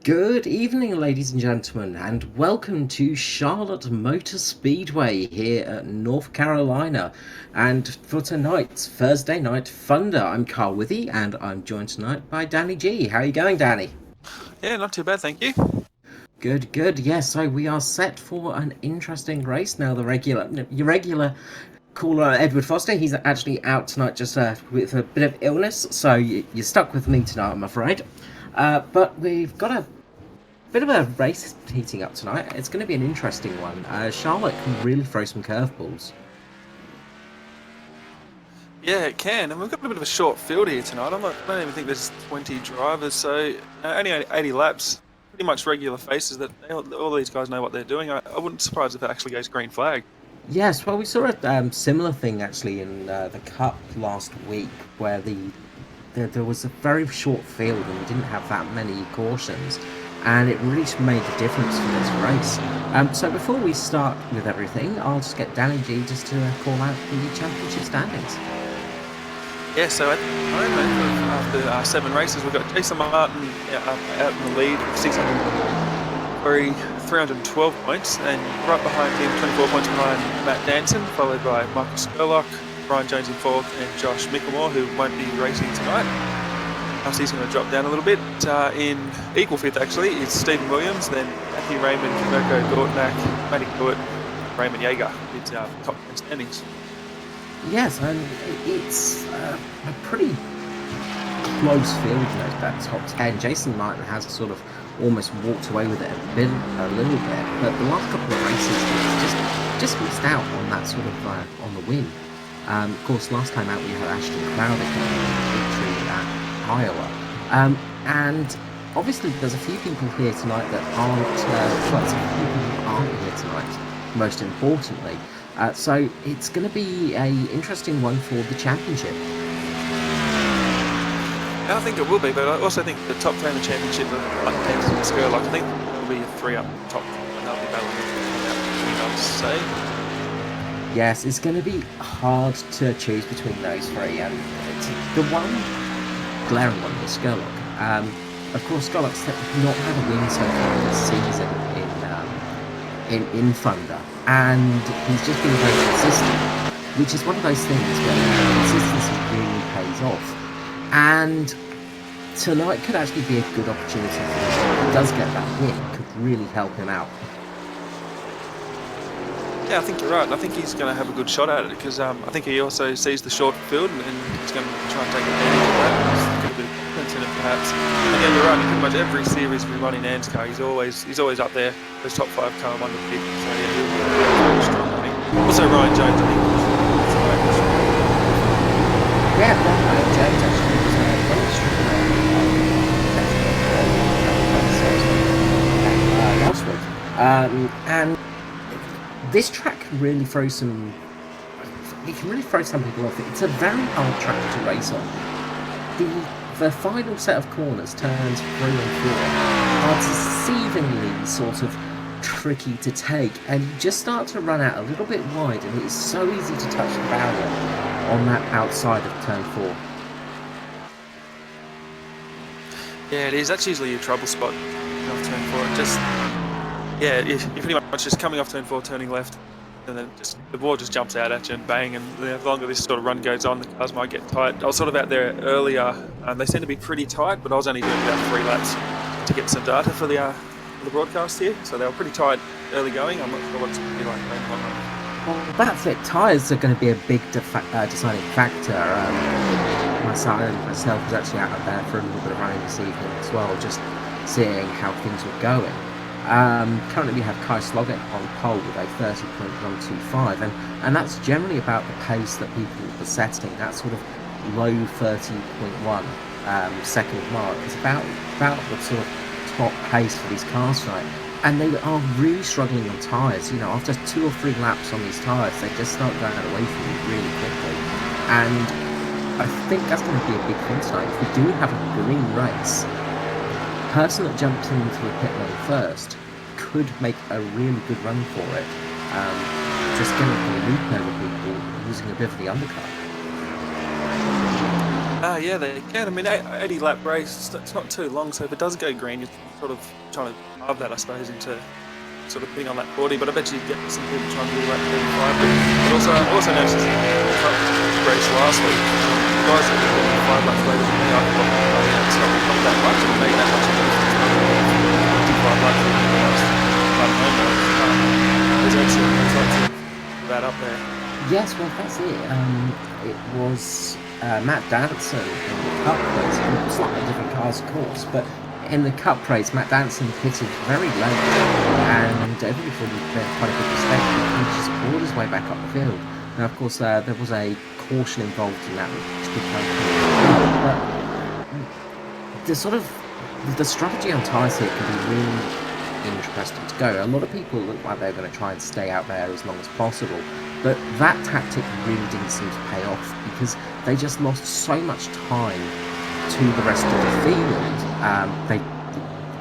Good evening, ladies and gentlemen, and welcome to Charlotte Motor Speedway here at North Carolina. And for tonight's Thursday Night Thunder, I'm Carl Withy, and I'm joined tonight by Danny G. How are you going, Danny? Yeah, not too bad, thank you. Good, good. Yes, so we are set for an interesting race now. Your regular caller, Edward Foster, he's actually out tonight just with a bit of illness, so you're stuck with me tonight, I'm afraid. But we've got a bit of a race heating up tonight. It's going to be an interesting one. Charlotte can really throw some curveballs. Yeah, it can, and we've got a bit of a short field here tonight. I don't even think there's 20 drivers, so only 80 laps. Pretty much regular faces that all these guys know what they're doing. I wouldn't be surprised if it actually goes green flag. Yes, well, we saw a similar thing actually in the Cup last week, where there was a very short field and we didn't have that many cautions, and it really made a difference for this race. So before we start with everything, I'll just get Danny G just to call out the championship standings. Yeah, so at the moment, after 7 races, we've got Jason Martin out in the lead, 312 points, and right behind him, 24 points behind Matt Danson, followed by Michael Scurlock, Brian Jones in 4th, and Josh Michelmore, who won't be racing tonight. So he's going to drop down a little bit. In equal 5th, actually, is Stephen Williams, then Matthew Raymond, Mirko Dautanac, Matty Stewart, Raymond Jaeger with top 10 standings. Yes, and it's a pretty close field, that top 10. Jason Martin has sort of almost walked away with it a little bit, but the last couple of races he's just missed out on that sort of on the win. Of course, last time out we had Ashton Crowder getting a victory at Iowa, and obviously there's a few people here tonight that aren't here tonight. Most importantly. So it's going to be an interesting one for the championship. I think it will be, but I also think the top 10 of the championship, like Danson and Scurlock, I think there'll be 3 up top, and they'll be battling it out, I would say. Yes, it's going to be hard to choose between those 3, and the one glaring one is Scurlock. Of course, Scurlock's not had a win so far this season in Thunder, and he's just been very consistent, which is one of those things where consistency really pays off. And tonight could actually be a good opportunity for him. If he does get that win, it could really help him out. Yeah, I think you're right. I think he's going to have a good shot at it because I think he also sees the short field and he's going to try and take advantage of that. He's got a bit of confidence in it, perhaps. And yeah, you're right. In pretty much every series we run in NASCAR, he's always up there. Those top 5 car one to pick. So yeah, he'll be very strong. I think. Also, Ryan Jones, I think. Yeah, Ryan Jones actually was very strong last week. And this track can really throw some. It can really throw some people off. It's a very hard track to race on. The final set of corners, turns 3 and 4, are deceivingly sort of tricky to take, and you just start to run out a little bit wide, and it's so easy to touch the barrier on that outside of turn 4. Yeah, it is. That's usually your trouble spot off turn 4. You're pretty much just coming off turn 4, turning left, and then just the ball just jumps out at you and bang. And the longer this sort of run goes on, the cars might get tight. I was sort of out there earlier, and they seem to be pretty tight, but I was only doing about 3 laps to get some data for the broadcast here, so they were pretty tight early going. I'm not sure what it's going to be like later on. Well, that's it. Tyres are going to be a big deciding factor. Myself was actually out there for a little bit of running this evening as well, just seeing how things were going. Currently we have Kai Sloggett on pole with a 30.125, and that's generally about the pace that people are setting. That sort of low 30.1 second mark is about the sort of top pace for these cars tonight. And they are really struggling on tyres. You know, after 2 or 3 laps on these tyres, they just start going away from you really quickly. And I think that's going to be a big thing tonight. If we do have a green race, the person that jumps into the pit lane first could make a really good run for it. Just getting the leap over people using a bit of the undercut. Yeah, they can. I mean, 80 lap race, it's not too long, so if it does go green, you're sort of trying to carve that, I suppose, into sort of putting on that 40, but I bet you get some people trying to do lap 35. But also noticed in the truck race last week, the guys that were 5 laps later than me, I thought, oh yeah, it's not that much, it made that much of a difference. 55 laps in the last home race. There's lots of that up there. Yes, well, that's it. It was Matt Danson in the Cup race, slightly different cars, of course, but in the Cup race, Matt Danson pitted very late, and everybody thought he'd made quite a big mistake. He just brought his way back up the field. Now, of course, there was a caution involved in that, which became but the strategy on tyres here can be really interesting to go. A lot of people look like they're going to try and stay out there as long as possible, but that tactic really didn't seem to pay off because they just lost so much time to the rest of the field.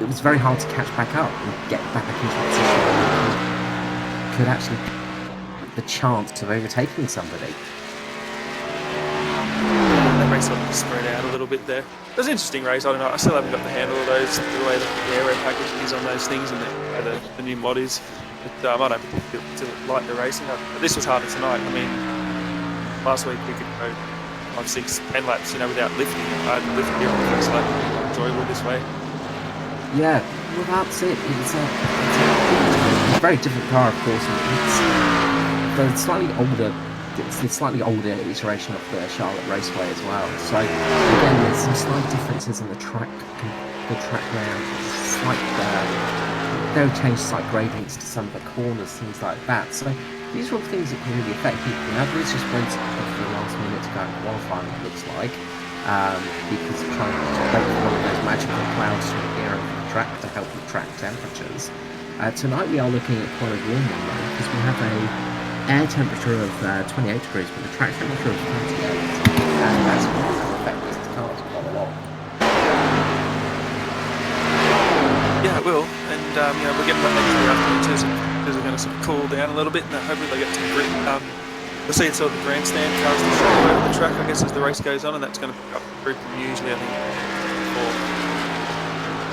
It was very hard to catch back up and get back into a position where you could actually get the chance of overtaking somebody. That race sort of spread out a little bit there. It was an interesting race. I don't know. I still haven't got the handle of those, the way the aero packaging is on those things and the new mod is. But I don't particularly like the racing. But this was harder tonight. I mean, last week we could go 5, 6, 10 laps, without lifting. I had lifted here on the first lap. Enjoyable this way. Yeah, well, that's it. It's a very different car, of course. It's the slightly older iteration of the Charlotte Raceway as well. So again, there's some slight differences in the track layout. They'll change slight gradients to some of the corners, things like that. So these are all things that can really affect people. Now, there is just waiting for the last minute to go and qualify, it looks like, because of trying to wait for one of those magical clouds to appear over the track to help with track temperatures. Tonight we are looking at quite a warm one though, because we have a air temperature of 28 degrees, but the track temperature of 28, and that's going to affect these cars quite a lot. Yeah, it will, and we're getting that next afternoon too, so are going to sort of cool down a little bit, and hopefully they get some grip. We'll see it's sort of the grandstand cars to show over the track, I guess, as the race goes on, and that's going to pick up the grip usually, I think, before.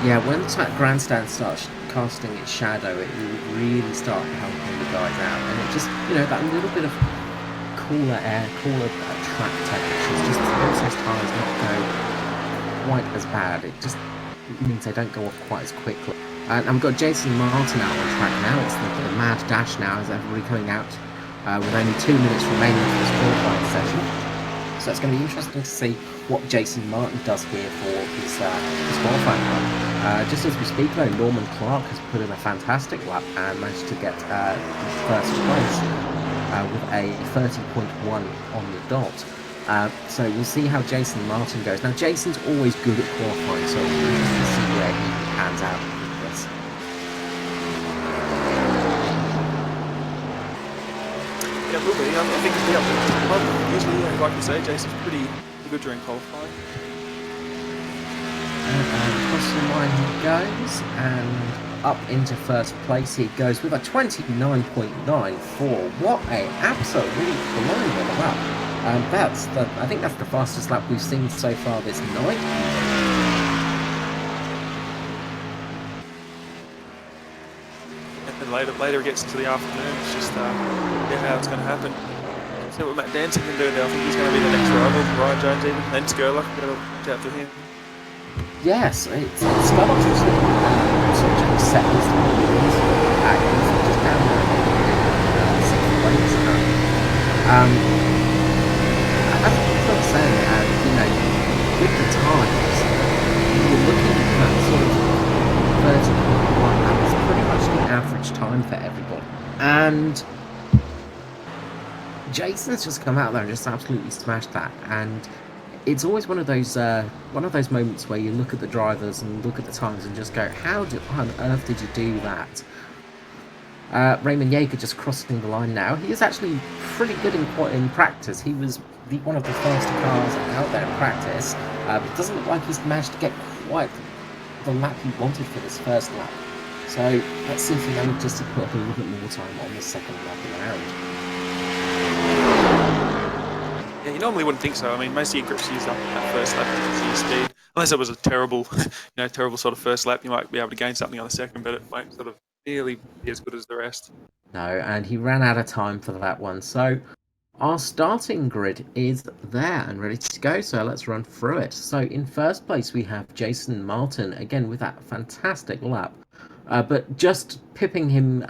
Yeah, when the grandstand starts casting its shadow, it will really start helping the guys out, and it just, that little bit of cooler track temperatures just helps those tyres not go quite as bad. It just means they don't go off quite as quickly. And we've got Jason Martin out on track now. It's the mad dash now as everybody coming out with only 2 minutes remaining for this qualifying session. So it's going to be interesting to see what Jason Martin does here for his qualifying run. Just as we speak though, Norman Clark has put in a fantastic lap and managed to get first place with a 30.1 on the dot. So we'll see how Jason Martin goes. Now Jason's always good at qualifying, so we'll see where he pans out with this. Yeah, it will be. I think it'll be up there. Usually, like you say, Jason's pretty good during qualifying. Across the line he goes, and up into first place he goes with a 29.94. What a absolute phenomenal lap. I think that's the fastest lap we've seen so far this night. And then later it gets into the afternoon. It's just how it's going to happen. See what Matt Danson can do now. I think he's going to be the next rival, Ryan Jones even, then Scurlock. Got to watch out for him. Yes, Scurlock's actually sort of set his wheels. He's just down there in 6th place now. As I was saying, with the times, you're looking at that sort of 30.1. That was pretty much the average time for everybody. And Jason's just come out there and just absolutely smashed that. And it's always one of those moments where you look at the drivers and look at the times and just go, how on earth did you do that? Raymond Jaeger just crossing the line now. He is actually pretty good in practice. He was one of the first cars out there in practice. It doesn't look like he's managed to get quite the lap he wanted for this first lap. So let's see if he manages to put a little bit more time on the second lap around. Yeah, you normally wouldn't think so. I mean, most of your grips used up that first lap because of your speed. Unless it was a terrible, terrible sort of first lap, you might be able to gain something on the second, but it won't sort of nearly be as good as the rest. No, and he ran out of time for that one. So our starting grid is there and ready to go. So let's run through it. So in first place, we have Jason Martin, again with that fantastic lap. But just pipping him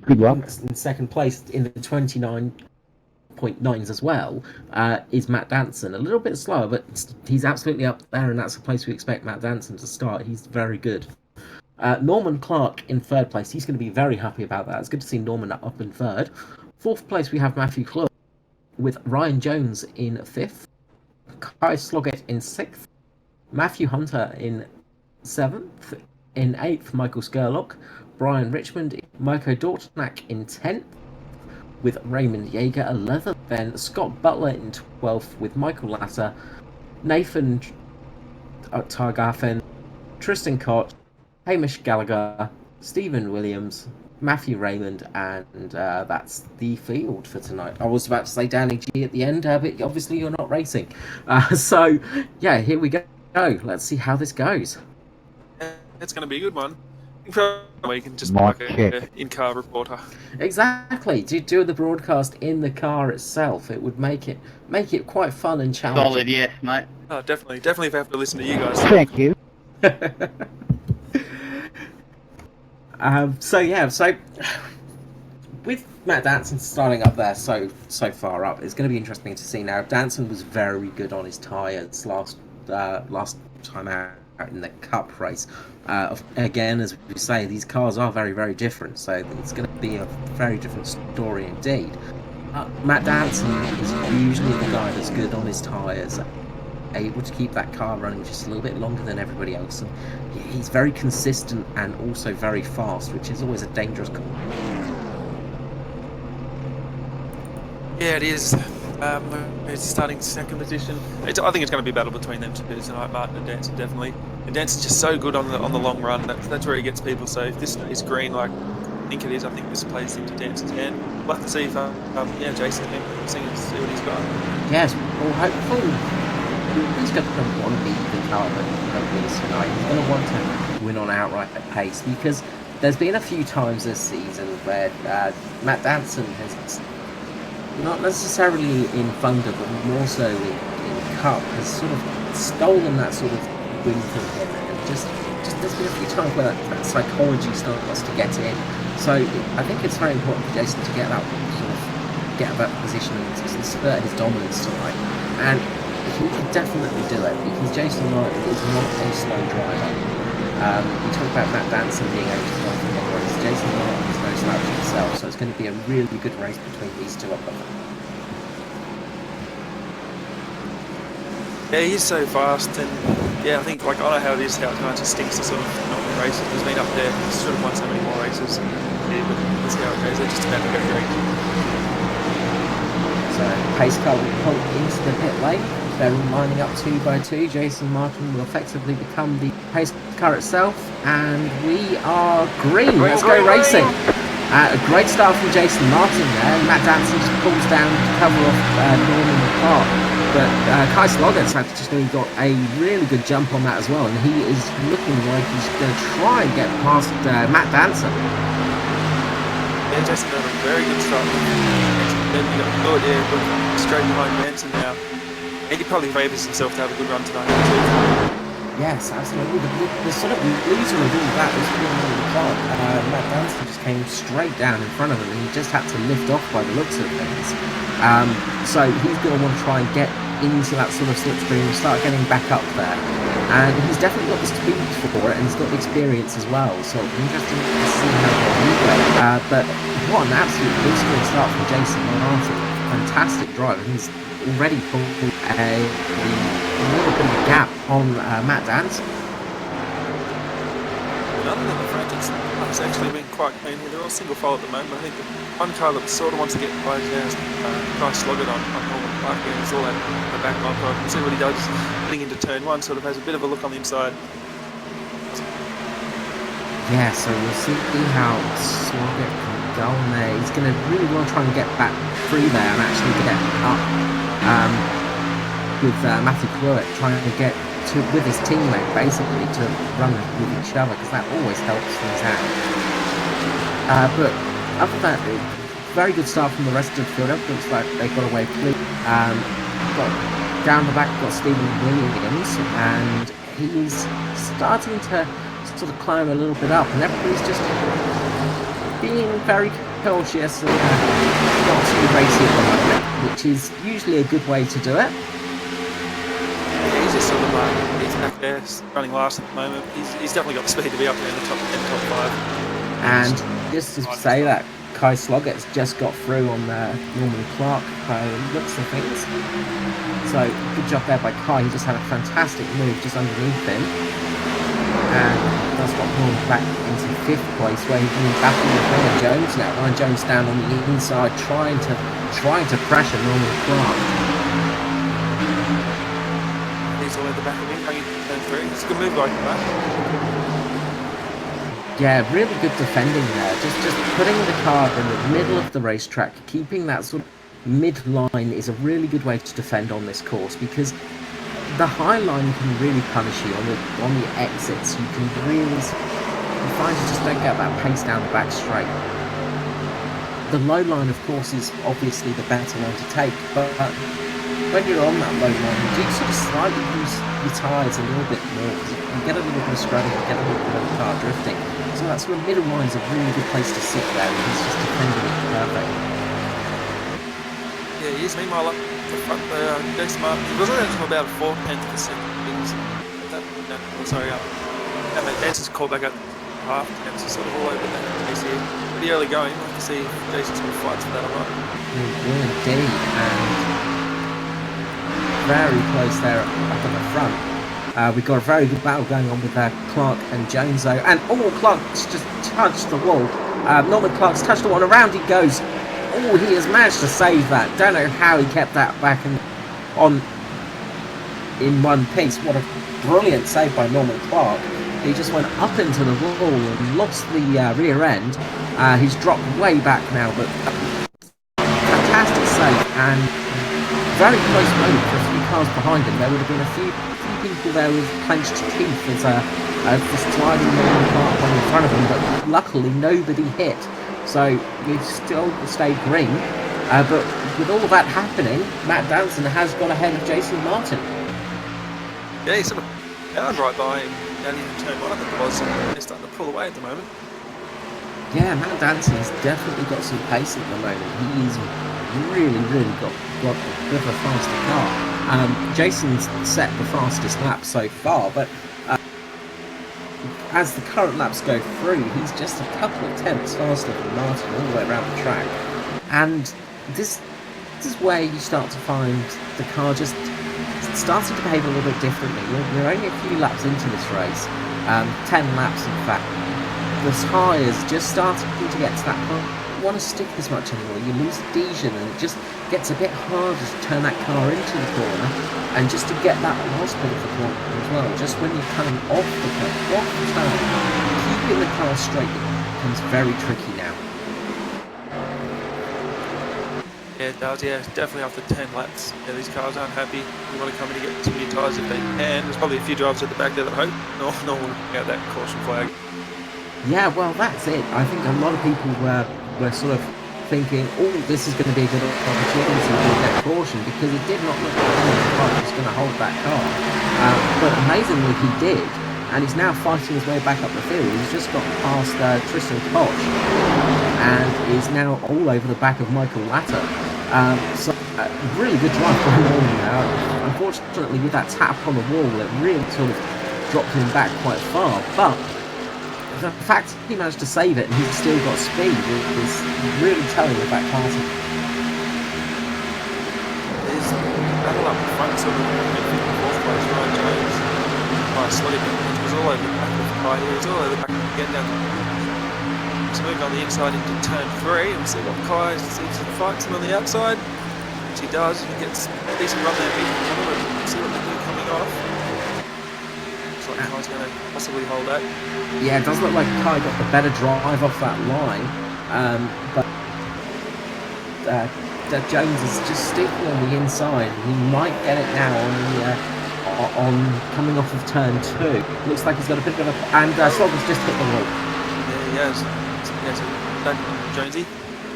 Good luck. in second place in the 29.9s as well is Matt Danson. A little bit slower, but he's absolutely up there, and that's the place we expect Matt Danson to start. He's very good. Norman Clark in third place. He's going to be very happy about that. It's good to see Norman up in third. Fourth place, we have Matthew Club with Ryan Jones in fifth. Kai Sloggett in sixth. Matthew Hunter in seventh. In eighth, Michael Scurlock. Brian Richmond, Mirko Dautanac in 10th. With Raymond Jaeger 11th. Then Scott Butler in 12th with Michael Lasser. Nathan Targafen. Tristan Cott. Hamish Gallagher, Stephen Williams, Matthew Raymond, and that's the field for tonight. I was about to say Danny G at the end, but obviously you're not racing. So, yeah, here we go. Let's see how this goes. It's going to be a good one. We can just Mark like an in-car reporter. Exactly. Do the broadcast in the car itself. It would make it quite fun and challenging. Solid, yes, mate. Oh, definitely if I have to listen to you guys. Thank you. So with Matt Danson starting up there so far up, it's going to be interesting to see. Now, Danson was very good on his tyres last time out in the Cup race. Again, as we say, these cars are very, very different, so it's going to be a very different story indeed. Matt Danson is usually the guy that's good on his tyres, able to keep that car running just a little bit longer than everybody else, and he's very consistent and also very fast, which is always a dangerous call. Yeah, it is. It's starting second position. I think it's going to be a battle between them two tonight, Martin and Danson, definitely. And Danson's just so good on the long run. That's where he gets people. So if this is green, like I think it is, I think this plays into Danson's hand. We'll have to see if Jason can see what he's got. Yes, well, hopefully he's going to want to beat the car tonight. He's going to want to win on outright pace, because there's been a few times this season where Matt Danson has, not necessarily in Thunder, but more so in Cup, has sort of stolen that sort of win from him. And just there's been a few times where that psychology starts to get in. So I think it's very important for Jason to get that position and to assert his dominance tonight. And he can definitely do it, because Jason Martin is not a slow driver. We talked about Matt Danson being able to start from the race. Jason Martin is no slouch himself, so it's going to be a really good race between these two up there. Yeah, he's so fast, and I think I know how it is, how it kind of just stinks to sort of not win races. He's been up there, he's sort of won so many more races. Yeah, but let's see how it goes. They're just about to go great. So pace car will pull into the pit lane. They're lining up 2 by 2. Jason Martin will effectively become the pace car itself, and we are green. Let's go racing. A great start from Jason Martin there. Matt Danson just pulls down to cover off Norman Clark, but Kai Sloggett's actually got a really good jump on that as well, and he is looking like he's going to try and get past Matt Danson. Yeah, Jason done a very good start. Then you got Lord, straight behind Danson now. And he probably favours himself to have a good run tonight too. Yes, absolutely. The sort of loser of all that was Norman Clark. Matt Danson just came straight down in front of him, and he just had to lift off by the looks of things. So he's going to want to try and get into that sort of slipstream and start getting back up there. And he's definitely got the speed for it, and he's got the experience as well. So it'll be interesting to see how far he goes. But what an absolute blistering start from Jason Martin. Fantastic drive. He's already pulled a little bit of a gap on Matt Danson. Other than the front, it's actually been quite clean here. They're all single file at the moment. I think the one car that sort of wants to get by is Kai Sloggett on Norman Clark. He's all at the back line. We'll see what he does getting into turn 1. Sort of has a bit of a look on the inside. Yeah, so we'll see how Sloggett can go on there. He's going to really want to try and get back through there and actually get up with Matthew Clewitt, trying to get with his teammate basically to run with each other, because that always helps things out. But other than that, very good start from the rest of the field. It looks like they got away clean. Got down the back, got Stephen Williams, and he's starting to sort of climb a little bit up, and everybody's just being very cautious and not too racy at the moment, which is usually a good way to do it. Yeah, he's just sort of he's back there running last at the moment. He's definitely got the speed to be up there in the top 10, top 5. And just to say that Kai Sloggett's just got through on Norman Clark by the looks of things. So good job there by Kai. He just had a fantastic move just underneath him, and that's got Norman back into 5th place, where he's been battling with Ryan Jones now. Ryan Jones down on the inside, trying to pressure Norman Clark. He's all at the back of him, coming turn 3. It's a good move like that. Yeah, really good defending there. Just putting the car in the middle of the racetrack, keeping that sort of mid-line is a really good way to defend on this course, because the high line can really punish you on the exits. You can really find you just don't get that pace down the back straight. The low line, of course, is obviously the better one to take, but when you're on that low line, you do sort of slightly use your tyres a little bit more. You get a little bit of scrubbing, you get a little bit of car drifting. So that's where middle line is a really good place to sit there, and he's just defending it perfect. Yeah, he is. Meanwhile, up the front there, Jason Martin, he was only to about 4/10 of a second. Danson's called back up half, and it's sort of all over that pace here. Pretty early going. We'll have to see if Jason sort of fights for that or not. Will indeed, and very close there up at the front. We've got a very good battle going on with Clark and Jones though, and Clark's just touched the wall. Norman Clark's touched the wall, and around he goes. He has managed to save that. Don't know how he kept that back on in one piece. What a brilliant save by Norman Clark. He just went up into the wall and lost the rear end. He's dropped way back now, but fantastic save, and very close moment for a few cars behind him. There would have been a few people there with clenched teeth as the sliding Norman Clark went in front of him, but luckily nobody hit. So we've still stayed green, but with all of that happening, Matt Danson has gone ahead of Jason Martin. Yeah, he's sort of powered right by him down into turn 1, I think it was, and they're starting to pull away at the moment. Yeah, Matt Danson has definitely got some pace at the moment. He's really got a bit of a faster car. Jason's set the fastest lap so far, but as the current laps go through, he's just a couple of tenths faster than Martin all the way around the track. And this is where you start to find the car just starting to behave a little bit differently. You're only a few laps into this race, 10 laps in fact. The tyres just starting to get to that point. You don't want to stick as much anymore. You lose adhesion, and it just gets a bit harder to turn that car into the corner, and just to get that last bit of the corner as well. Just when you're coming off the turn, keeping the car straight becomes very tricky now. Yeah, it does. Yeah, definitely after 10 laps. Yeah, these cars aren't happy. We want to come in and get some new tyres if they can. There's probably a few drivers at the back there that hope no one will get that caution flag. Yeah, well, that's it. I think a lot of people were sort of thinking, this is going to be a good opportunity to get caution, because it did not look like Clark was going to hold that car. But amazingly, he did, and he's now fighting his way back up the field. He's just got past Tristan Koch, and is now all over the back of Michael Latter. So, really good drive for him now. Unfortunately, with that tap on the wall, it really sort of dropped him back quite far, but the fact he managed to save it and he's still got speed is really telling of that car. There's battle up front, sort of fourth place, Ryan Jones. Slowly, he was all over the back of the car here. He's all over the back again down. So moving on the inside into turn 3, and we'll see what Kai seems to fight him on the outside. Which he does. He gets a decent run there, we'll see what they do coming off. Kai's going to possibly hold that. Yeah, it does look like Kai got the better drive off that line. But Jones is just sticking on the inside. He might get it now on coming off of turn 2. Looks like he's got a bit of a... And Slogger's just hit the wall. Yeah, he has. So Jonesy.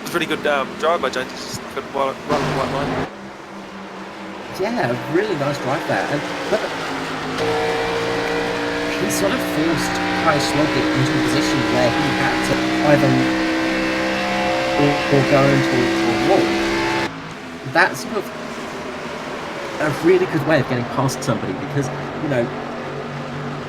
It's a pretty good drive by Jonesy. Just got right on the white line. Yeah, really nice drive there. But he sort of forced Kai Sloggett into a position where he had to either or go into a wall. That's sort of a really good way of getting past somebody because,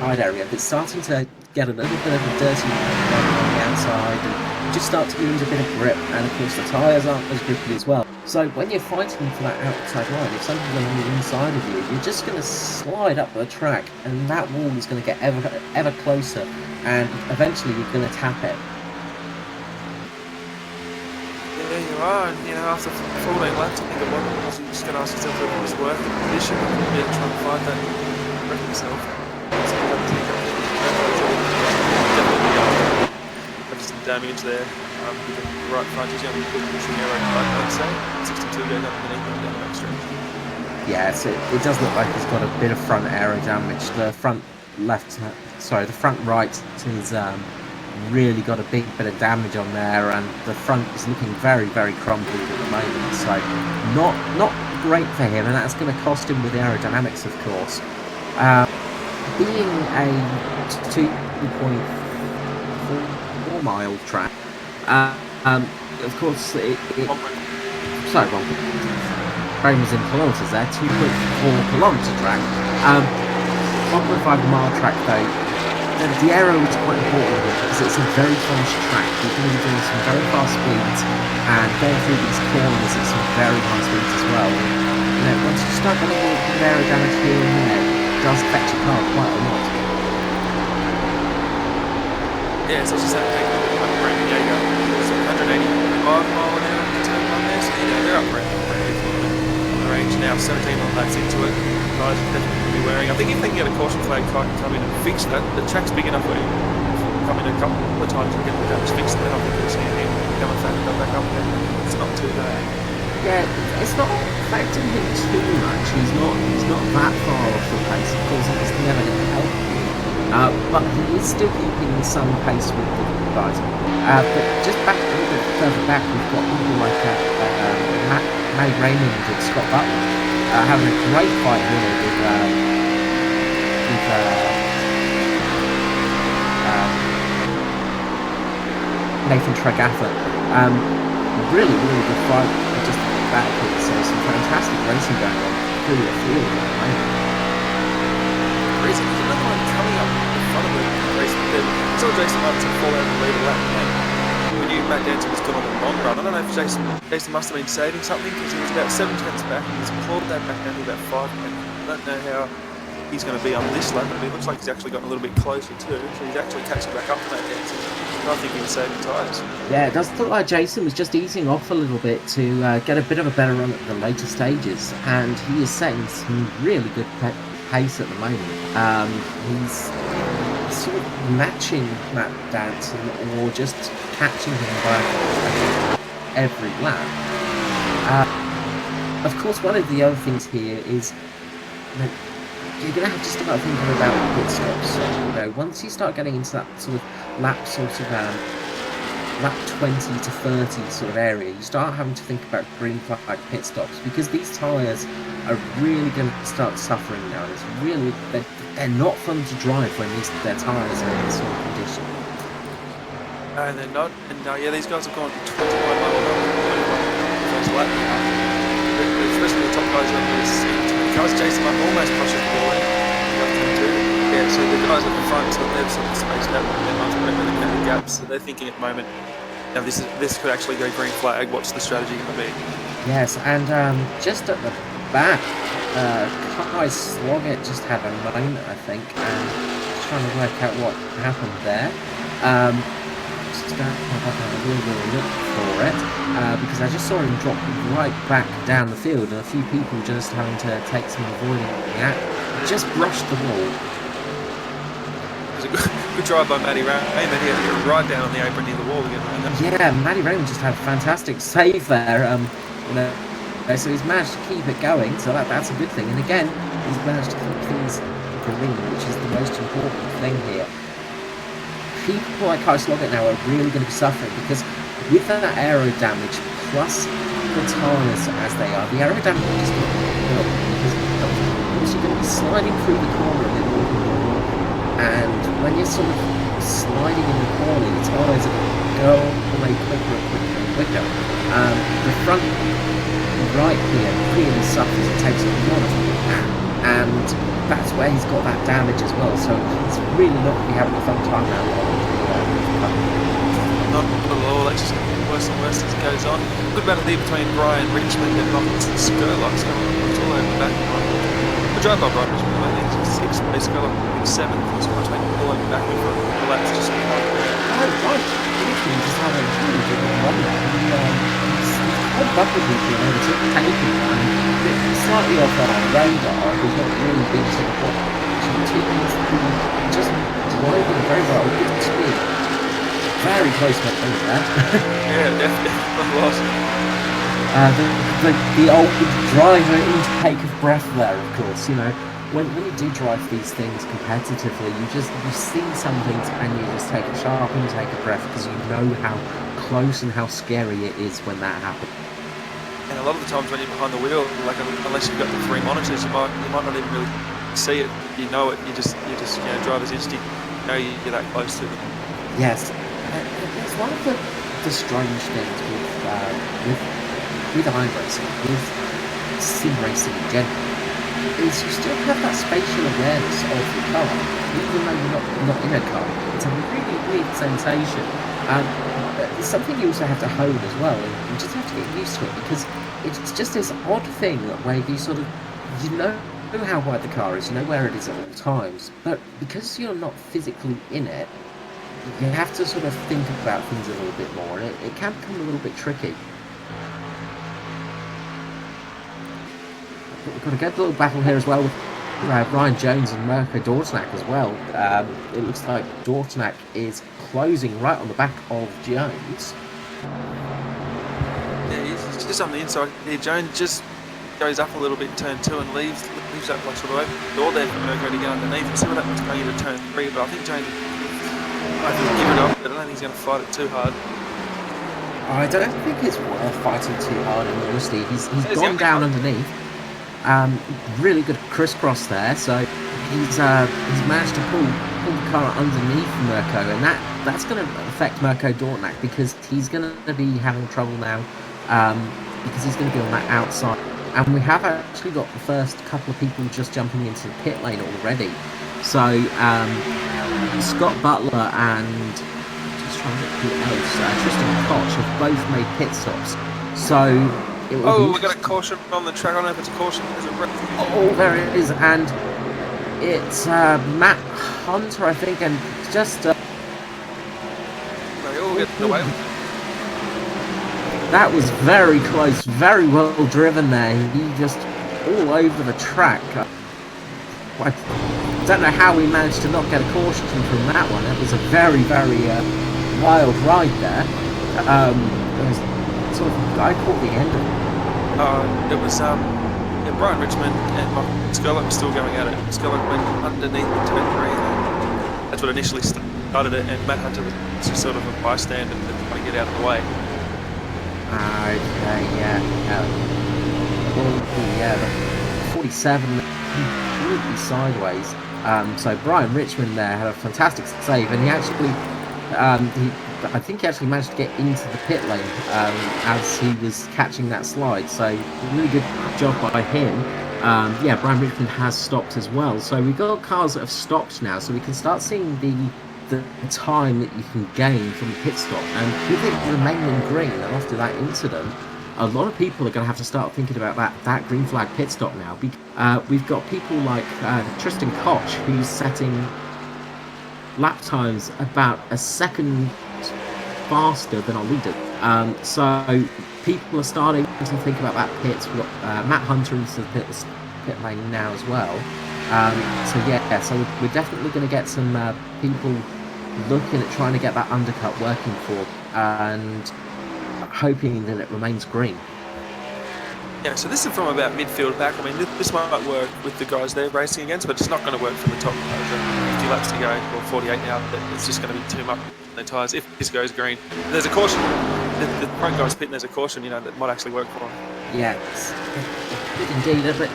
wide area that's starting to get a little bit of a dirty on the outside and just start to lose a bit of grip, and of course the tyres aren't as grippy as well. So when you're fighting for that outside line, if something's on the inside of you, you're just going to slide up the track, and that wall is going to get ever closer, and eventually you're going to tap it. Yeah, you are, and after 14 laps, I think it was, you're just going to ask yourself whether it was worth the condition or trying to find that wreck yourself. Definitely some damage there. With the right front, he's going to be pushing aero front, I'd say. 62 goes underneath him down the back stretch. Yeah, so it does look like he's got a bit of front aero damage. The front right is really got a big bit of damage on there, and the front is looking very, very crumpled at the moment. So not great for him, and that's going to cost him with the aerodynamics, of course. Being a 2.4 mile track, of course, sorry, Bob. Frame was in kilometres there, 2.4 kilometre track. 1.5 mile track though. The aero is quite important here because it's a very fast track. You're going to be doing some very fast speeds and going through these corners at some very high speeds as well. Once you start getting a little bit of aero damage here and there, it does affect your car quite a lot. Yeah, it's also something like Raymond Jaeger. So 185 mile an hour to turn on there, so they're up pretty on the range now. 17 on laps into it. Guys are definitely going to be wearing. I think if they can get a caution flag, car can come in and fix that. The track's big enough where you come in a couple of times to get the damage fixed, and then I think you'll see him come and back up there. It's not too bad. Yeah, it's not affecting him too much. He's not that far off the pace. Of course, it's never going to help him. But he is still keeping some pace with the guys. But just back a little bit further back, we've got people like Raymond and Scott Butler having a great fight here with Nathan Tregatha. Really, really good fight. Just back here, so some fantastic racing going on through the field at the moment. There's another one coming up in front of the race. Until Jason Martin fall out and lead a lap. We knew Matt Danson was good on the long run. I don't know if Jason must have been saving something because he was about 7 tenths back and he's clawed that back down to about 5 tenths. I don't know how he's going to be on this lap, but it looks like he's actually gotten a little bit closer too. So he's actually catching back up to Matt Danson. I think he was saving tyres. Yeah, it does look like Jason was just easing off a little bit to get a bit of a better run at the later stages, and he is setting some really good pace at the moment. He's sort of matching Matt Danson or just catching him by every lap. Of course, one of the other things here is that you're going to have to start thinking about pit stops. So, once you start getting into that sort of lap 20 to 30 sort of area, you start having to think about green flag pit stops because these tyres are really going to start suffering now. It's really they're not fun to drive when their tyres are in this sort of condition. And they're not. And these guys have gone 21 miles lap now. Especially the top guys on this. Guys Jason almost crushes the ball in. Yeah, so the guys at the front, so they've sort of spaced out their much better than the gaps. So they're thinking at the moment, now this could actually go green flag. What's the strategy going to be? Yes, and just at the back, Kai Sloggett just had a moment, I think, and just trying to work out what happened there. Just going to have a little look for it, because I just saw him drop right back down the field, and a few people just having to take some avoiding the act. Just brushed the wall. There's a Good drive by Matty Raymond. He had to get right down on the apron near the wall to get around that. Yeah, Matty Raymond just had a fantastic save there. So he's managed to keep it going, so that's a good thing. And again, he's managed to keep things green, which is the most important thing here. People like Scurlock now are really going to be suffering because with that aero damage plus the tyres as they are, the aero damage is going to be good because you're going to be sliding through the corner a bit more, and when you're sort of sliding in the corner, the tyres are going to go away quicker and quicker and quicker. The front right here really suffers, it takes a lot of and that's where he's got that damage as well, so he's really not going to be having a fun time now. Not at all, that's just getting worse and worse as it goes on. Good battle there between Brian Richmond and Scurlock. It's all over the back. The drive by Brian Richmond, I think it's 6th, Scurlock 7th, he's got to all over the back with the laps just Right, Richmond just had a really good run there. He's quite rapidly been able to take him slightly off our radar. He's not really been to the point. Just driving very well, good speed. Very close to the there. Yeah, definitely was. The old driver intake of breath there, of course. You know, when you do drive these things competitively, you see some things and you just take a sharp intake of breath because you know how close and how scary it is when that happens. And a lot of the times when you're behind the wheel, like unless you've got the 3 monitors, you might not even really see it. You know it. You just driver's instinct. You know you're that close to them. Yes, it's one of the strange things with iRacing, with sim racing in general, is you still have that spatial awareness of the car, even though you're not in a car. It's a really weird sensation. It's something you also have to hone as well, and you just have to get used to it because it's just this odd thing where you know how wide the car is, you know where it is at all times, but because you're not physically in it, you have to sort of think about things a little bit more, and it can become a little bit tricky. We've got a good little battle here as well with Ryan Jones and Mirko Dautanac as well. It looks like Dautanac is closing right on the back of Jones. Yeah, he's just on the inside here. Jones just goes up a little bit in turn 2 and leaves that like sort of open door there for Mirko to get underneath. We'll see what happens going into turn 3, but I think Jones might give it up, but I don't think he's going to fight it too hard. I don't think it's worth fighting too hard, in honesty. He's gone down underneath. Really good crisscross there, so he's managed to pull the car underneath Mirko, and that's going to affect Mirko Dautanac because he's going to be having trouble now because he's going to be on that outside. And we have actually got the first couple of people just jumping into the pit lane already. So Scott Butler and just trying to get who else, Tristan Koch have both made pit stops. So we got a caution on the track. I don't know if it's a caution. There it is, and it's Matt Hunter, I think, and just They all get away. That was very close, very well driven there. He just all over the track. I don't know how he managed to not get a caution from that one. It was a very, very wild ride there. I caught the end of it. It was Brian Richmond and Scurlock were still going at it. Scurlock went underneath the turn 3. That's what initially started it, and Matt Hunter was just sort of a bystander trying to get out of the way. The 47 completely sideways. So Brian Richmond there had a fantastic save, and he actually, I think he actually managed to get into the pit lane as he was catching that slide. So really good job by him. Brian Richmond has stopped as well. So we've got cars that have stopped now, so we can start seeing the time that you can gain from the pit stop. And with it remaining green after that incident, a lot of people are going to have to start thinking about that green flag pit stop now. We've got people like Tristan Koch, who's setting lap times about a second faster than our leader. So people are starting to think about that pit. We've got Matt Hunter into the pit lane now as well. So we're definitely going to get some people looking at trying to get that undercut working for and hoping that it remains green. Yeah, so this is from about midfield back. I mean, this might work with the guys they're racing against, but it's not going to work for the top guys. 50 laps to go, or 48 now. It's just going to be too much on their tyres if this goes green. There's a caution. The front guy's pitting. There's a caution, that might actually work for them. Yes, indeed. But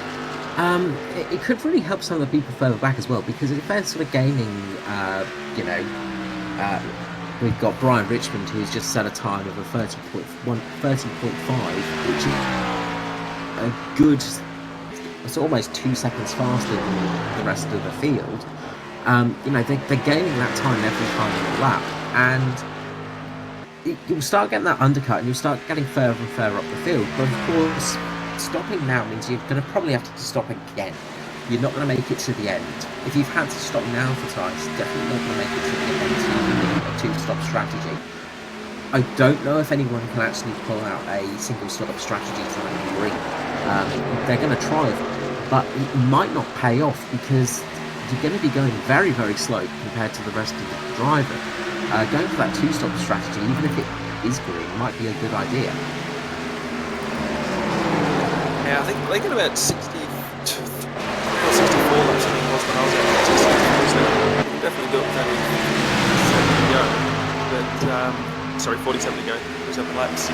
it could really help some of the people further back as well, because if they're sort of gaining, we've got Brian Richmond, who's just set a time of a 30.5, which is a good. It's almost 2 seconds faster than the rest of the field. They're gaining that time every final lap, and you'll start getting that undercut, and you'll start getting further and further up the field. But of course, stopping now means you're going to probably have to stop again. You're not going to make it to the end. If you've had to stop now for tires, definitely not going to make it to the end. So you need a two-stop strategy. I don't know if anyone can actually pull out a single-stop strategy for green. They're going to try it, but it might not pay off because you're going to be going very, very slow compared to the rest of the driver. Going for that two-stop strategy, even if it is green, might be a good idea. Yeah, I think they get about 64 laps, I think it was when I was out there. So you can definitely do it with only 70 to go. But, 47 to go, 47 laps.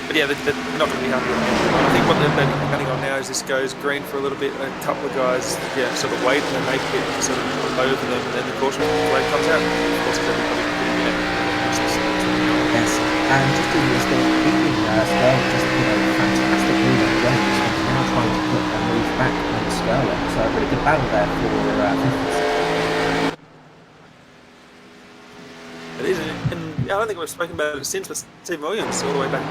But yeah, they're not going to be happy with it. I think what they're betting on now is this goes green for a little bit, a couple of guys, sort of wait, and then they pit to sort of put over them, and then the caution wave comes out. Of course, everybody Yes, and just in this game, Scurlock just put a fantastic move on Jones, who's now trying to put a move back on Scurlock. So a really good battle there for fifth. It is, and I don't think we've spoken about it since, but Steve Williams all the way back,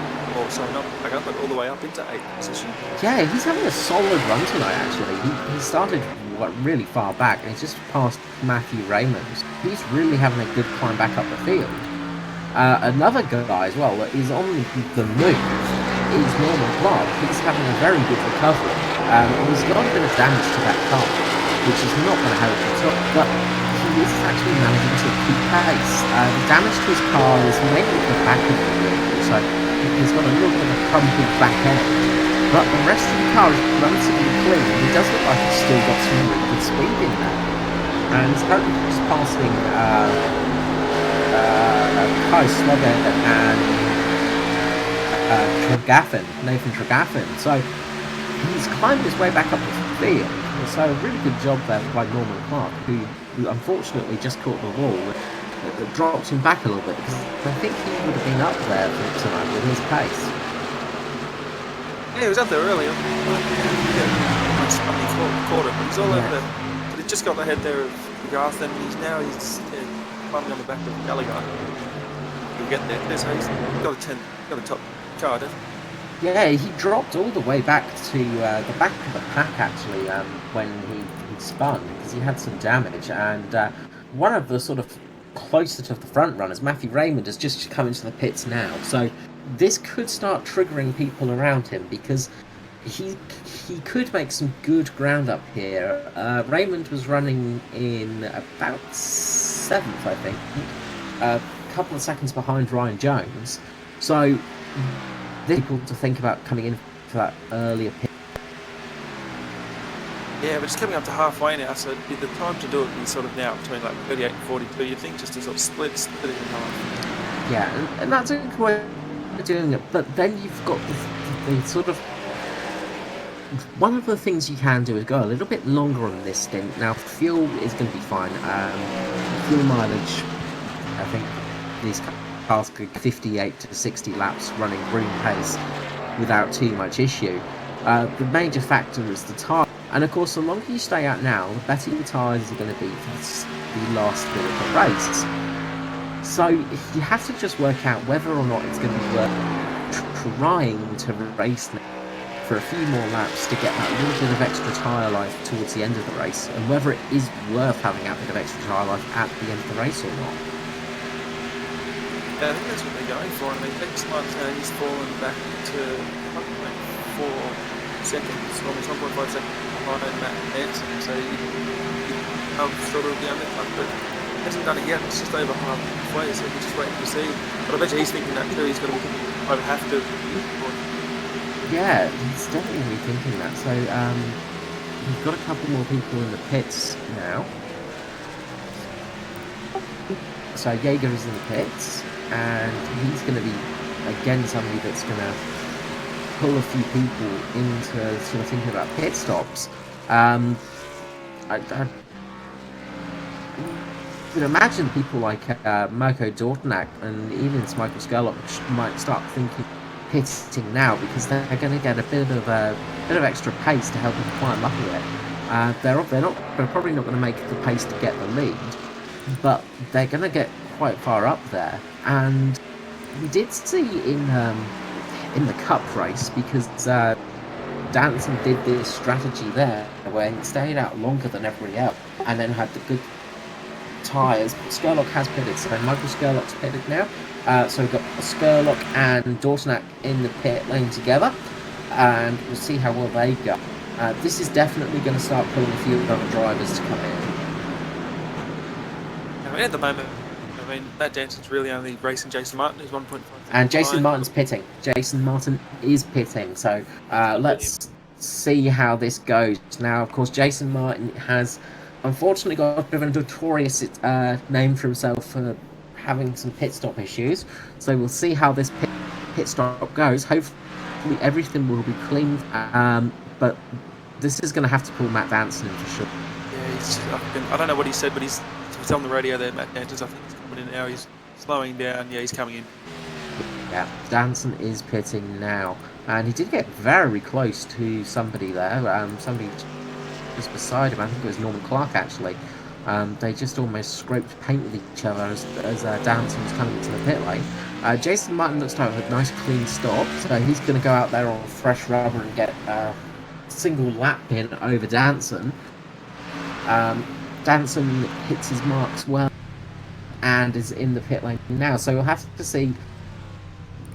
not back up, but all the way up into 8th position. Yeah, he's having a solid run tonight, actually. He started really far back, and he's just passed Matthew Raymond. He's really having a good climb back up the field. Another guy as well that is on the move is Norman Clark. He's having a very good recovery. He's got a bit of damage to that car, which is not going to help at all, but he is actually managing to keep pace. The damage to his car is mainly at the back of the wheel, so he's got a little bit of a crumpled back end, but the rest of the car is relatively clean. He does look like he's still got some really good speed in there, and he's currently just passing Scurlock and Nathan Tregaffin. So he's climbed his way back up the field. So a really good job there by Norman Clark, who unfortunately just caught the wall. That dropped him back a little bit, because I think he would have been up there tonight with his pace. Yeah, he was up there earlier. Caught it, but he's all over there. But he just got the head there of Garth, and he's climbing on the back of Gallagher. He'll get there. So he's got a top car, definitely. Yeah, he dropped all the way back to the back of the pack, actually, when he spun, because he had some damage. And one of the sort of closer to the front runners, Matthew Raymond, has just come into the pits now. So this could start triggering people around him, because he could make some good ground up here. Raymond was running in about 7th, I think, a couple of seconds behind Ryan Jones. So people to think about coming in for that earlier pick. Yeah, but it's coming up to halfway now, so the time to do it is sort of now between like 38 and 42. You think just to sort of split it in half. Yeah, and that's a good way of doing it. But then you've got the sort of, one of the things you can do is go a little bit longer on this stint. Now, fuel is going to be fine. Fuel mileage, I think these cars could 58 to 60 laps running green pace without too much issue. The major factor is the tyre. And of course, the longer you stay out now, the better your tyres are going to be for the last bit of the race. So you have to just work out whether or not it's going to be worth trying to race now for a few more laps to get that little bit of extra tyre life towards the end of the race, and whether it is worth having that bit of extra tyre life at the end of the race or not. Yeah, I think that's what they're going for. I mean, next month he's fallen back to 1.4 seconds, almost 1.5 seconds behind Matt Danson, so he'll sort of be undercut. But hasn't done it yet. It's just over halfway, so we're just waiting to see. But I bet you he's thinking that too. He's going to be thinking, I would have to. Yeah, he's definitely thinking that. So we've got a couple more people in the pits now. So Jaeger is in the pits, and he's going to be again somebody that's going to pull a few people into sort of thinking about pit stops. I would imagine people like Mirko Dautanac and even Michael Scurlock might start thinking pitting now, because they're going to get a bit of extra pace to help them climb up a bit. They're probably not going to make the pace to get the lead, but they're going to get quite far up there. And we did see in the cup race, because Danson did this strategy there where he stayed out longer than everybody else and then had the good tyres. Scurlock has pitted, so Michael Scurlock's pitted now. So we've got Scurlock and Dautanac in the pit lane together, and we'll see how well they go. This is definitely going to start pulling a few other drivers to come in. I mean, at the moment, Matt Danson's really only racing Jason Martin, who's 1.5. And Jason Martin's pitting. Jason Martin is pitting, so let's see how this goes. Now, of course, Jason Martin has unfortunately got a bit of a notorious name for himself for having some pit stop issues, so we'll see how this pit stop goes. Hopefully everything will be clean, but this is going to have to pull Matt Danson in for sure. Yeah, I don't know what he said, but he's on the radio there, Matt Danson's, I think he's coming in now, he's slowing down, yeah, he's coming in. Yeah, Danson is pitting now, and he did get very close to somebody there, somebody just beside him. I think it was Norman Clark actually. They just almost scraped paint with each other as Danson was coming into the pit lane. Jason Martin looks to have a nice clean stop, so he's going to go out there on fresh rubber and get a single lap in over Danson. Danson hits his marks well and is in the pit lane now, so we'll have to see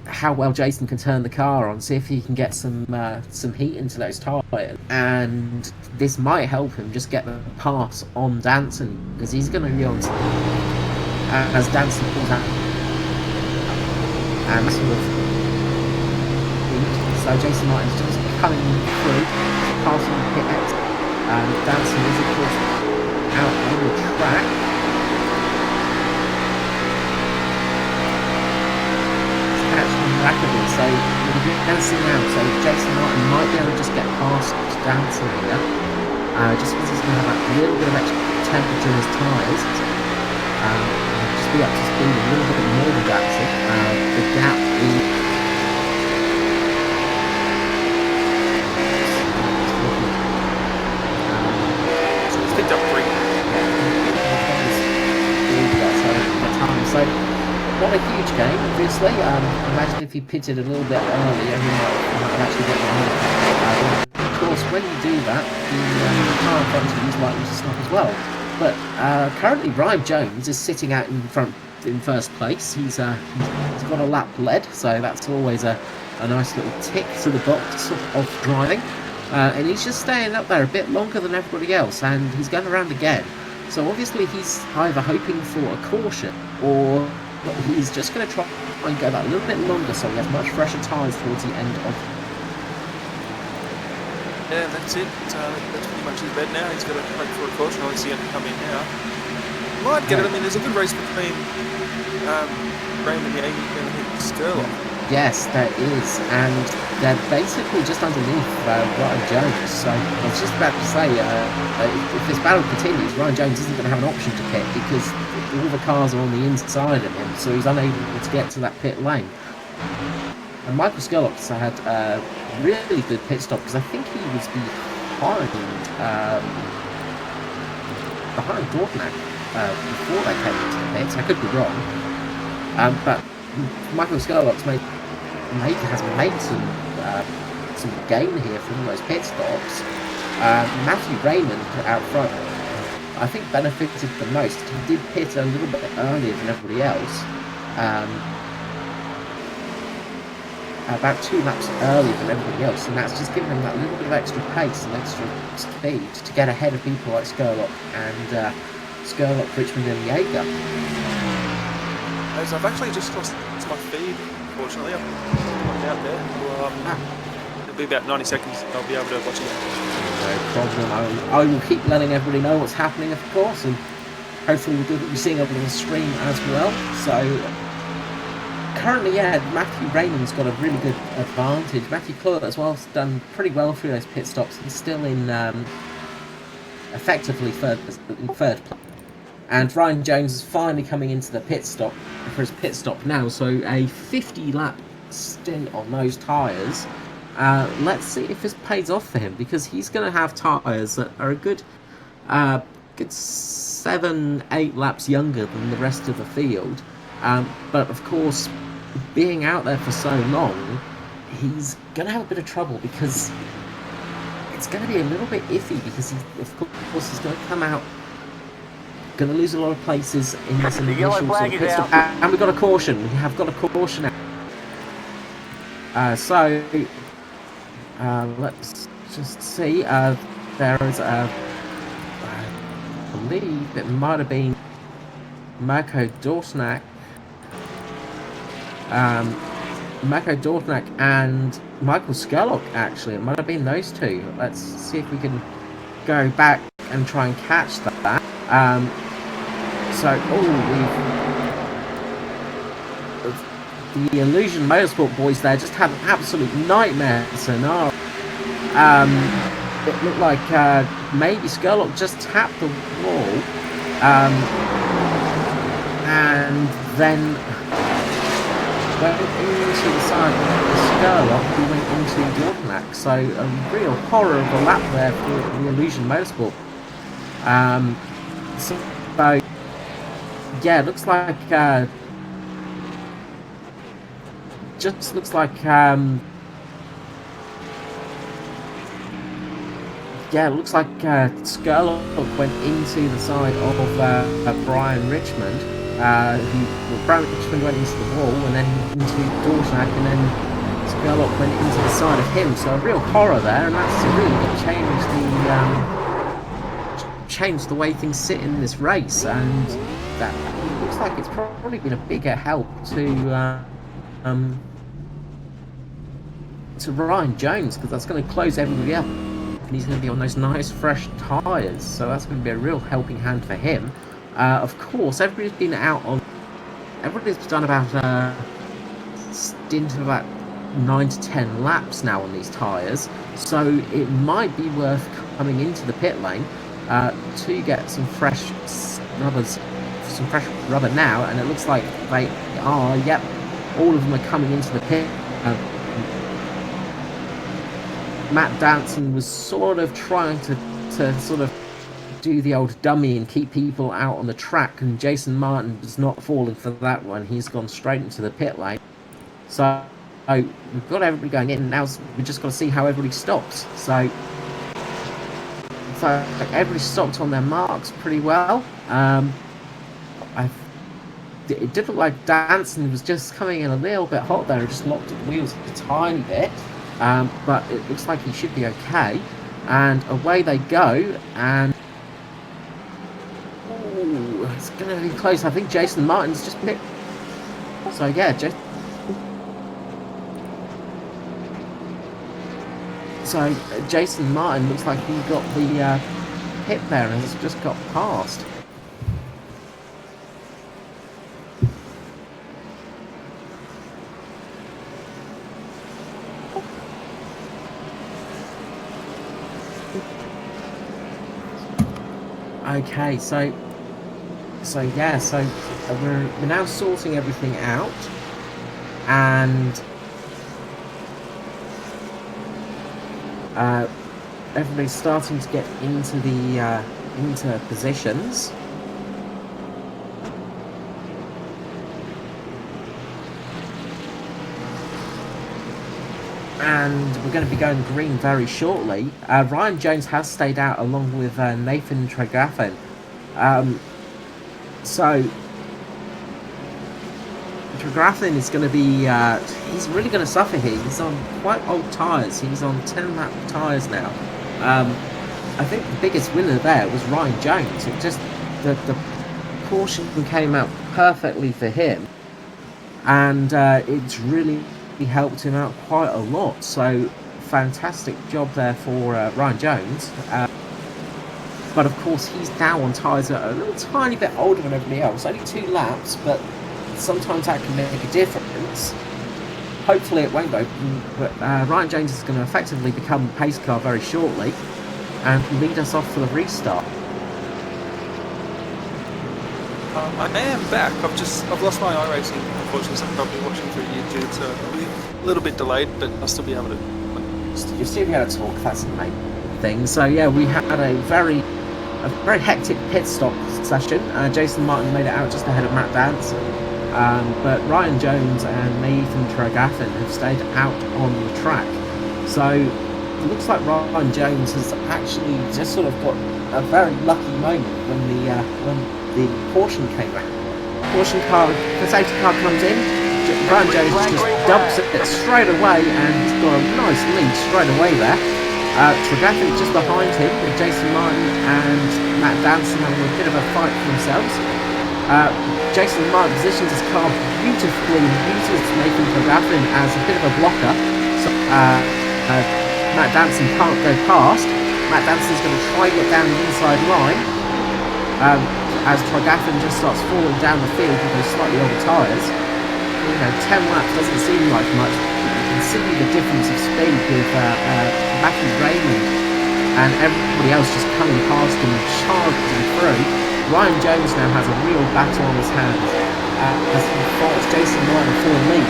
how well Jason can turn the car on, see if he can get some heat into those tyres, and this might help him just get the pass on Danson, because he's going to be on as Danson pulls out and sort of so Jason Martin's just coming through, passing the pit exit, and Danson is of course out on the track. Rapidly, so we're dancing now, so Jason Martin might be able to just get past Danson here, just because he's going to have a little bit of extra temperature in his tyres, just be up to speed a little bit more than Danson. The gap is so it's picked up 3. So not a huge game, obviously. Imagine if he pitted a little bit earlier, he might actually get behind. Of course, when you do that, the car in front of you is likely to stop as well. But currently, Raymond Jaeger is sitting out in first place. He's got a lap led, so that's always a nice little tick to the box of driving. And he's just staying up there a bit longer than everybody else, and he's going around again. So obviously, he's either hoping for a caution or he's just going to try and go that a little bit longer so he has much fresher tyres towards the end of... Yeah, that's it. That's pretty much his bed now. He's got to wait for a caution. I see him come in now. Might get it. I mean, there's a good race between Raymond Jaeger and Scurlock. Yes, there is, and they're basically just underneath Ryan Jones. So I was just about to say, if this battle continues, Ryan Jones isn't going to have an option to pit because all the cars are on the inside of him, so he's unable to get to that pit lane. And Michael Scurlock had a really good pit stop, because I think he was behind Dautanac before they came into the pits. I could be wrong, but Michael Scurlock has made some gain here from those pit stops. Matthew Raymond out front, I think, benefited the most. He did pit a little bit earlier than everybody else, about 2 laps earlier than everybody else, and that's just given him that little bit of extra pace and extra speed to get ahead of people like Scurlock and Scurlock, Richmond and Jaeger. As I've actually just lost my feed, unfortunately. I'm out there. Well, it'll be about 90 seconds and I'll be able to watch it. No problem. I will keep letting everybody know what's happening, of course, and hopefully we'll be seeing over the stream as well. So currently, Matthew Raymond's got a really good advantage. Matthew Claude as well has done pretty well through those pit stops. He's still in effectively third place. And Ryan Jones is finally coming into the pit stop for his pit stop now. So a 50-lap stint on those tyres. Let's see if this pays off for him, because he's going to have tyres that are a good 7-8 laps younger than the rest of the field. But of course, being out there for so long, he's going to have a bit of trouble, because it's going to be a little bit iffy, because of course he's going to come out, going to lose a lot of places in this initial sort of pit stop. And we've got a caution. We have got a caution out. Let's just see. There is I believe it might have been Mirko Dautanac. Mirko Dautanac and Michael Scurlock, actually. It might have been those two. Let's see if we can go back and try and catch that. The Illusion Motorsport boys there just had an absolute nightmare scenario. It looked like maybe Scurlock just tapped the wall, and then went into the side of Scurlock, who went into Dautanac. So a real horror of a lap there for the Illusion Motorsport. So yeah, it looks like just looks like it looks like Scurlock went into the side of Brian Richmond. Brian Richmond went into the wall and then into Dautanac, and then Scurlock went into the side of him. So a real horror there, and that's really going to change the way things sit in this race. And that looks like it's probably been a bigger help to Ryan Jones, because that's going to close everybody up, and he's going to be on those nice fresh tyres, so that's going to be a real helping hand for him. Of course, everybody's done about a stint of about 9 to 10 laps now on these tyres, so it might be worth coming into the pit lane to get some fresh rubber now. And it looks like they are, yep, all of them are coming into the pit. Matt Danson was sort of trying to sort of do the old dummy and keep people out on the track, and Jason Martin was not falling for that one. He's gone straight into the pit lane. So we've got everybody going in, and now we've just got to see how everybody stops. So everybody stopped on their marks pretty well. It did look like Danson was just coming in a little bit hot there and just locked at the wheels a tiny bit. But it looks like he should be okay. And away they go, and it's going to be close. I think Jason Martin's just picked. So yeah, Jason Martin looks like he got the hit there and has just got past. Okay, so we're now sorting everything out, and everybody's starting to get into the into positions. And we're going to be going green very shortly. Ryan Jones has stayed out along with Nathan Tregaffin. So Tregaffin is going to be, he's really going to suffer here. He's on quite old tyres. He's on 10-lap tyres now. I think the biggest winner there was Ryan Jones. It just the caution came out perfectly for him, and it's really helped him out quite a lot. So fantastic job there for Ryan Jones. But of course, he's now on tyres that are a little tiny bit older than everybody else. Only 2 laps, but sometimes that can make a difference. Hopefully it won't go. But Ryan Jones is going to effectively become pace car very shortly and lead us off for the restart. I am back. I've lost my iRacing, unfortunately, so I'm probably watching through YouTube, so I'll be a little bit delayed, but I'll still be able to. You'll still be able to talk. That's the main thing. So yeah, we had a very hectic pit stop session. Jason Martin made it out just ahead of Matt Danson, but Ryan Jones and Nathan Tregaffin have stayed out on the track. So it looks like Ryan Jones has actually just sort of got a very lucky moment when the caution came out. The safety car comes in. Ryan Jones just dumps it straight away, and he's got a nice lead straight away there. Tregaffin just behind him with Jason Martin and Matt Danson having a bit of a fight for themselves. Jason Martin positions his car beautifully and uses Nathan Tregaffin as a bit of a blocker. So Matt Danson can't go past. Matt Danson's going to try to get down the inside line. As Tregaffin just starts falling down the field with those slightly older tyres. 10 laps doesn't seem like much. You can see the difference of speed with Matthew Raymond and everybody else just coming past him and charging through. Ryan Jones now has a real battle on his hands as he fights Jason Martin for the lead.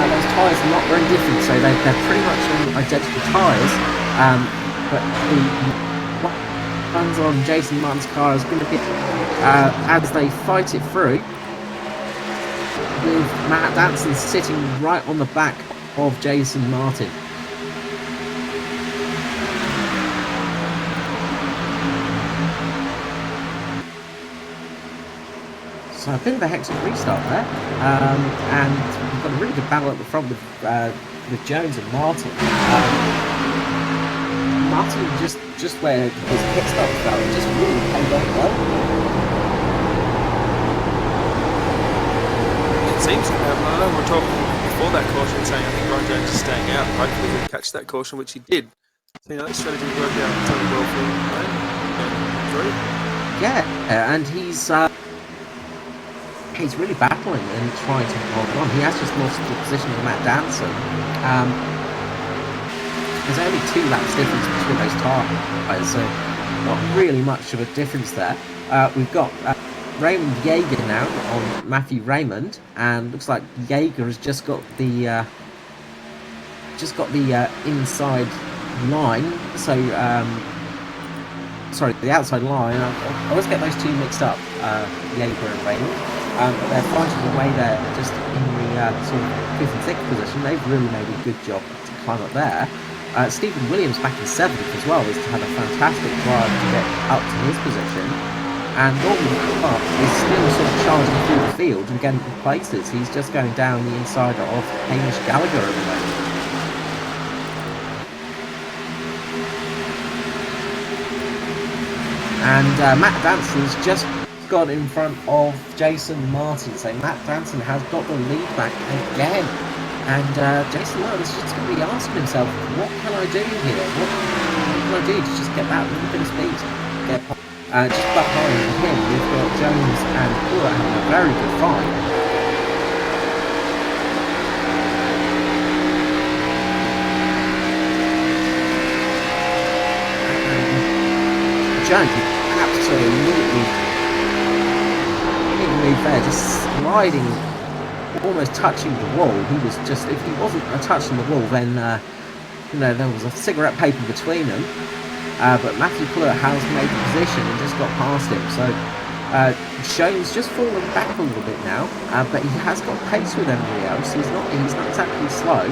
Those tyres are not very different, so they're pretty much on identical tyres, but the ones on Jason Martin's car is going to be as they fight it through, with Matt Danson sitting right on the back of Jason Martin. So a bit of a hectic restart there, and we've got a really good battle at the front with Jones and Martin. Martin just where his pit stop fell, just really paid off well. Seems to have. I know we were talking before that caution, saying I think Ryan Jones is staying out. Hopefully he'll catch that caution, which he did. So that strategy worked out totally well for him. Yeah, and he's really battling and trying to hold on. He has just lost the position of Matt Danson. There's only 2 laps difference between those tyres, so not really much of a difference there. We've got Raymond Jaeger now on Matthew Raymond, and looks like Jaeger has just got the inside line. So sorry, the outside line. I always get those 2 mixed up, Jaeger and Raymond. But they're fighting away there, just in the sort of 5th and 6th position. They've really made a good job to climb up there. Stephen Williams back in 7th as well is to have a fantastic drive to get up to his position. And Norman Clark is still sort of charging through the field and getting places. He's just going down the inside of Hamish Gallagher at the moment. And Matt Danson's just got in front of Jason Martin. So Matt Danson has got the lead back again. And Jason Martin's just going to be asking himself, what can I do here? What can I do to just get that little bit of speed? Just behind him, we've got Jones and Cooler having a very good fight. And Jones absolutely didn't move there, just sliding, almost touching the wall. He was just, if he wasn't touching the wall, then there was a cigarette paper between them. But Matthew Cooler has made the position and just got past him. So Jones just falling back a little bit now, but he has got pace with everybody else. He's not exactly slow.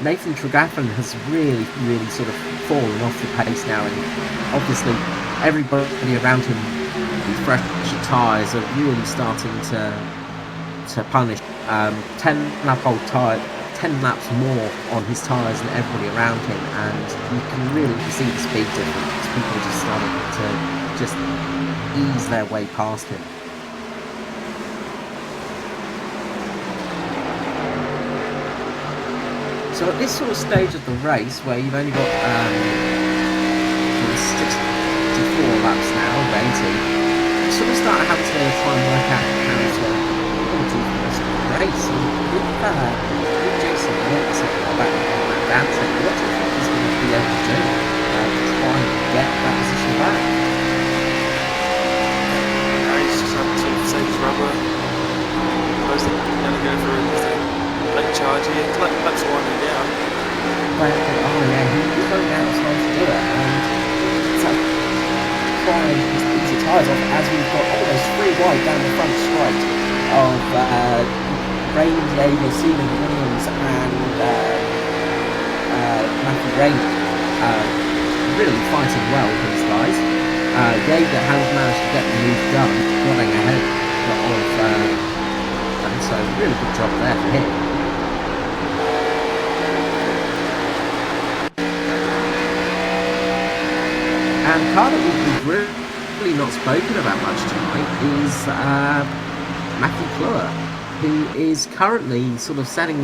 Nathan Tregaffin has really sort of fallen off the pace now, and obviously everybody around him with fresher tyres are really starting to punish. 10 laps more on his tyres than everybody around him, and you can really see the speed difference. People are just starting to ease their way past him. So at this sort of stage of the race, where you've only got 64 laps now, of 80, you sort of start having to try and work out how to do the rest of the race. And with Jason Wilson about Danson, what do you think he's going to be able to do to try and get that position back? He's just having to save his rubber. I was going to go for a late charge here. That's winding down. But, he's going down as hard to do it. And it's like trying his easy tyres off as we've got almost 3 wide down the front straight of Raymond Jaeger, Stephen Williams and Matthew Raymond. Really fighting well with these guys. Jaeger has managed to get the move done, running ahead of and so really good job there for him. And car that we've really not spoken about much tonight is Matthew Clure, who is currently sort of setting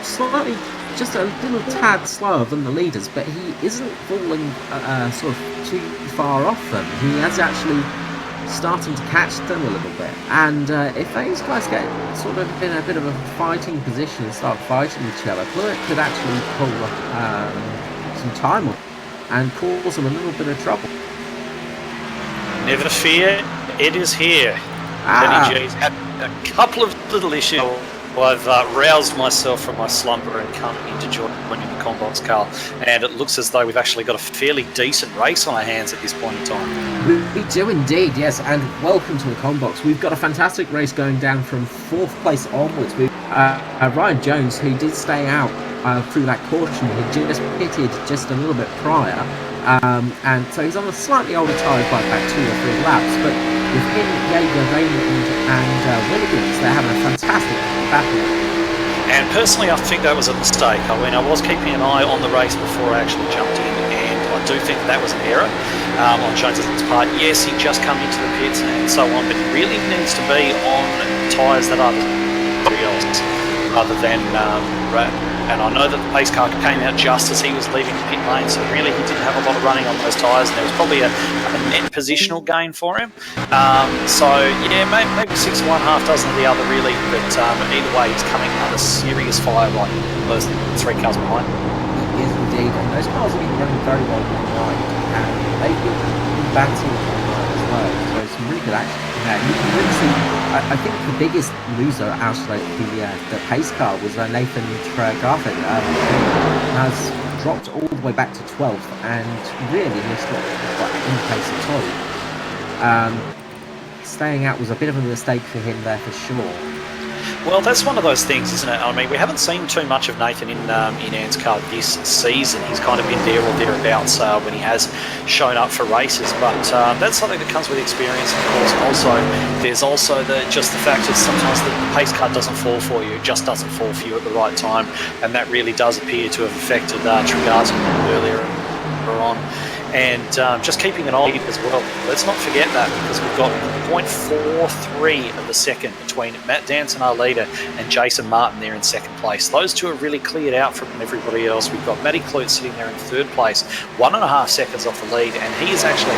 slightly, just a little tad slower than the leaders, but he isn't falling sort of too far off them. He is actually starting to catch them a little bit. And if those guys get sort of in a bit of a fighting position and start fighting each other, Clure could actually pull some time off and cause them a little bit of trouble. Never fear, Ed is here. Kenny G's had a couple of little issues. I've roused myself from my slumber and come in to join the Combox, Carl, and it looks as though we've actually got a fairly decent race on our hands at this point in time. We do indeed, yes, and welcome to the Combox. We've got a fantastic race going down from 4th place onwards. We've Ryan Jones, who did stay out through that caution, he just pitted just a little bit prior, and so he's on a slightly older tyre by about 2 or 3 laps, but with him, Jaeger, Raymond and Williams, they're having a fantastic battle. And personally, I think that was a mistake. I mean, I was keeping an eye on the race before I actually jumped in, and I do think that was an error on Jones's part. Yes, he just come into the pits and so on, but he really needs to be on tyres that are else rather than and I know that the pace car came out just as he was leaving the pit lane, so really he didn't have a lot of running on those tyres, and there was probably a net positional gain for him. So yeah, maybe 6 of one, half dozen of the other really, but either way he's coming under serious fire like those 3 cars behind. He is indeed, and those cars have been running very well all night, and they've been battling all night as well, so some really good action. Yeah, you can really see, I think the biggest loser out of the pace car was Nathan Garfin, who has dropped all the way back to 12th and really missed what in pace at all. Staying out was a bit of a mistake for him there for sure. Well, that's one of those things, isn't it? I mean, we haven't seen too much of Nathan in ANZCAR this season. He's kind of been there or thereabouts when he has shown up for races, but that's something that comes with experience, of course. Also, there's also just the fact that sometimes the pace car doesn't fall for you. It just doesn't fall for you at the right time, and that really does appear to have affected Trigarton earlier on. And just keeping an eye as well. Let's not forget that, because we've got 0.43 of a second between Matt Danson, our leader, and Jason Martin there in 2nd place. Those two are really cleared out from everybody else. We've got Matty Clute sitting there in 3rd place, 1.5 seconds off the lead, and he is actually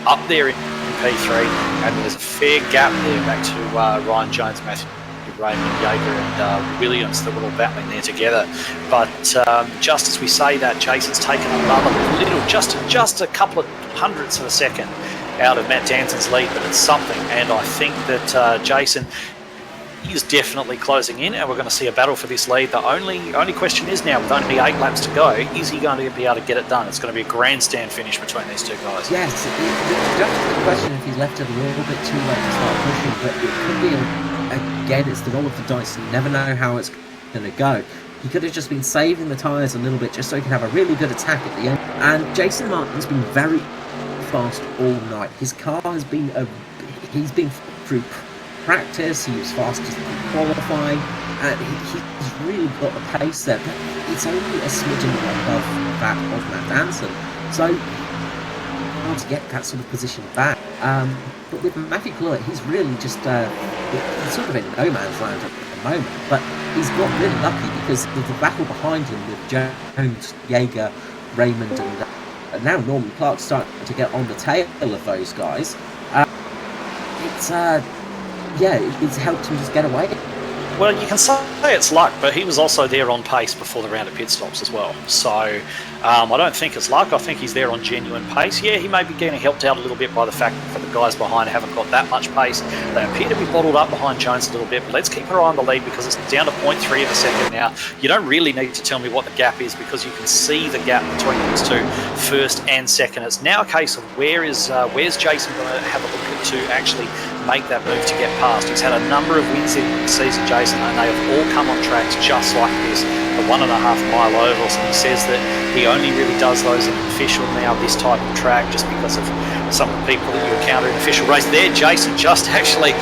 up there in P3, and there's a fair gap there back to Ryan Jones, Matthew Raymond, Jaeger and Williams that were all battling there together. But just as we say that, Jason's taken another little, just a couple of hundredths of a second out of Matt Danson's lead, but it's something. And I think that Jason is definitely closing in, and we're going to see a battle for this lead. The only question is now, with only 8 laps to go, is he going to be able to get it done? It's going to be a grandstand finish between these 2 guys. Yes, the question if he's left it a little bit too late to start pushing, but it could be again, it's the roll of the dice. You never know how it's going to go. He could have just been saving the tyres a little bit just so he could have a really good attack at the end. And Jason Martin's been very fast all night. His car has been he's been through practice. He was fastest in qualifying, and he's really got the pace there. But it's only a smidgen above that of Matt Danson. So hard to get that sort of position back. But with Matthew Scurlock, he's really just he's sort of in no man's land at the moment. But he's got really lucky because the battle behind him with Jones, Jaeger, Raymond, and now Norman Clark starting to get on the tail of those guys. It's helped him just get away. Well, you can say it's luck, but he was also there on pace before the round of pit stops as well. So I don't think it's luck. I think he's there on genuine pace. Yeah, he may be getting helped out a little bit by the fact that the guys behind haven't got that much pace. They appear to be bottled up behind Jones a little bit, but let's keep our eye on the lead because it's down to 0.3 of a second now. You don't really need to tell me what the gap is because you can see the gap between these two, first and second. It's now a case of where's Jason going to have a look at to actually make that move to get past. He's had a number of wins in the season, Jason, and they have all come on tracks just like this, the 1.5 mile ovals, and he says that he only really does those in official now, this type of track, just because of some of the people that you encounter in official race. There, Jason just actually,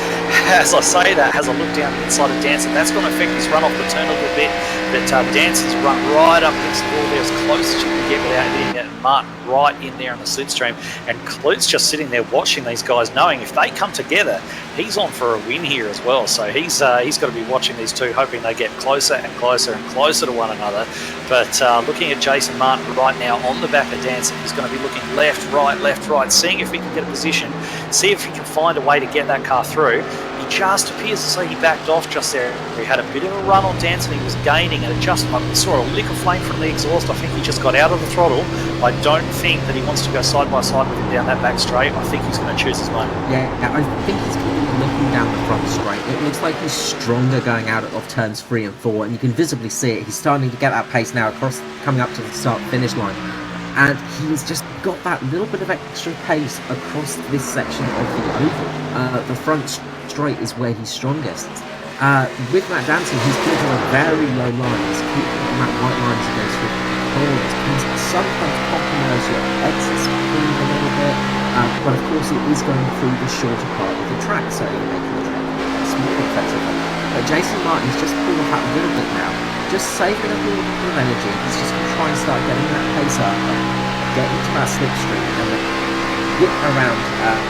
as I say that, has a look down the inside of Danson. That's going to affect his run off the turn a little bit, but Danson's run right up against the wall there as close as you can get without hitting it, and Martin right in there on the slipstream, and Klute's just sitting there watching these guys, knowing if they come together, he's on for a win here as well. So he's got to be watching these two, hoping they get closer and closer and closer to one another. But looking at Jason Martin right now on the back of Danson, he's going to be looking left, right, seeing if he can get a position, see if he can find a way to get that car through. He just appears as though he backed off just there. He had a bit of a run on Danson, he was gaining, and I saw a lick of flame from the exhaust. I think he just got out of the throttle. I don't think that he wants to go side by side with him down that back straight. I think he's going to choose his moment. Yeah, I think he's going to be looking down the front straight. It looks like he's stronger going out of turns 3 and 4, and you can visibly see it. He's starting to get that pace now coming up to the start-finish line. And he's just got that little bit of extra pace across this section of the oval. The front straight is where he's strongest. With Matt Danson, he's keeping a very low line. He's keeping that white line as he goes through corners. He's sometimes compromised your exit speed a little bit, but of course it is going through the shorter part of the track, so you're making the track smaller effectively. But Jason Martin's just pulled off that a little bit now, just saving a little bit of energy. He's just going to try and start getting that pace up, get into that slipstream, and then whip around Matt.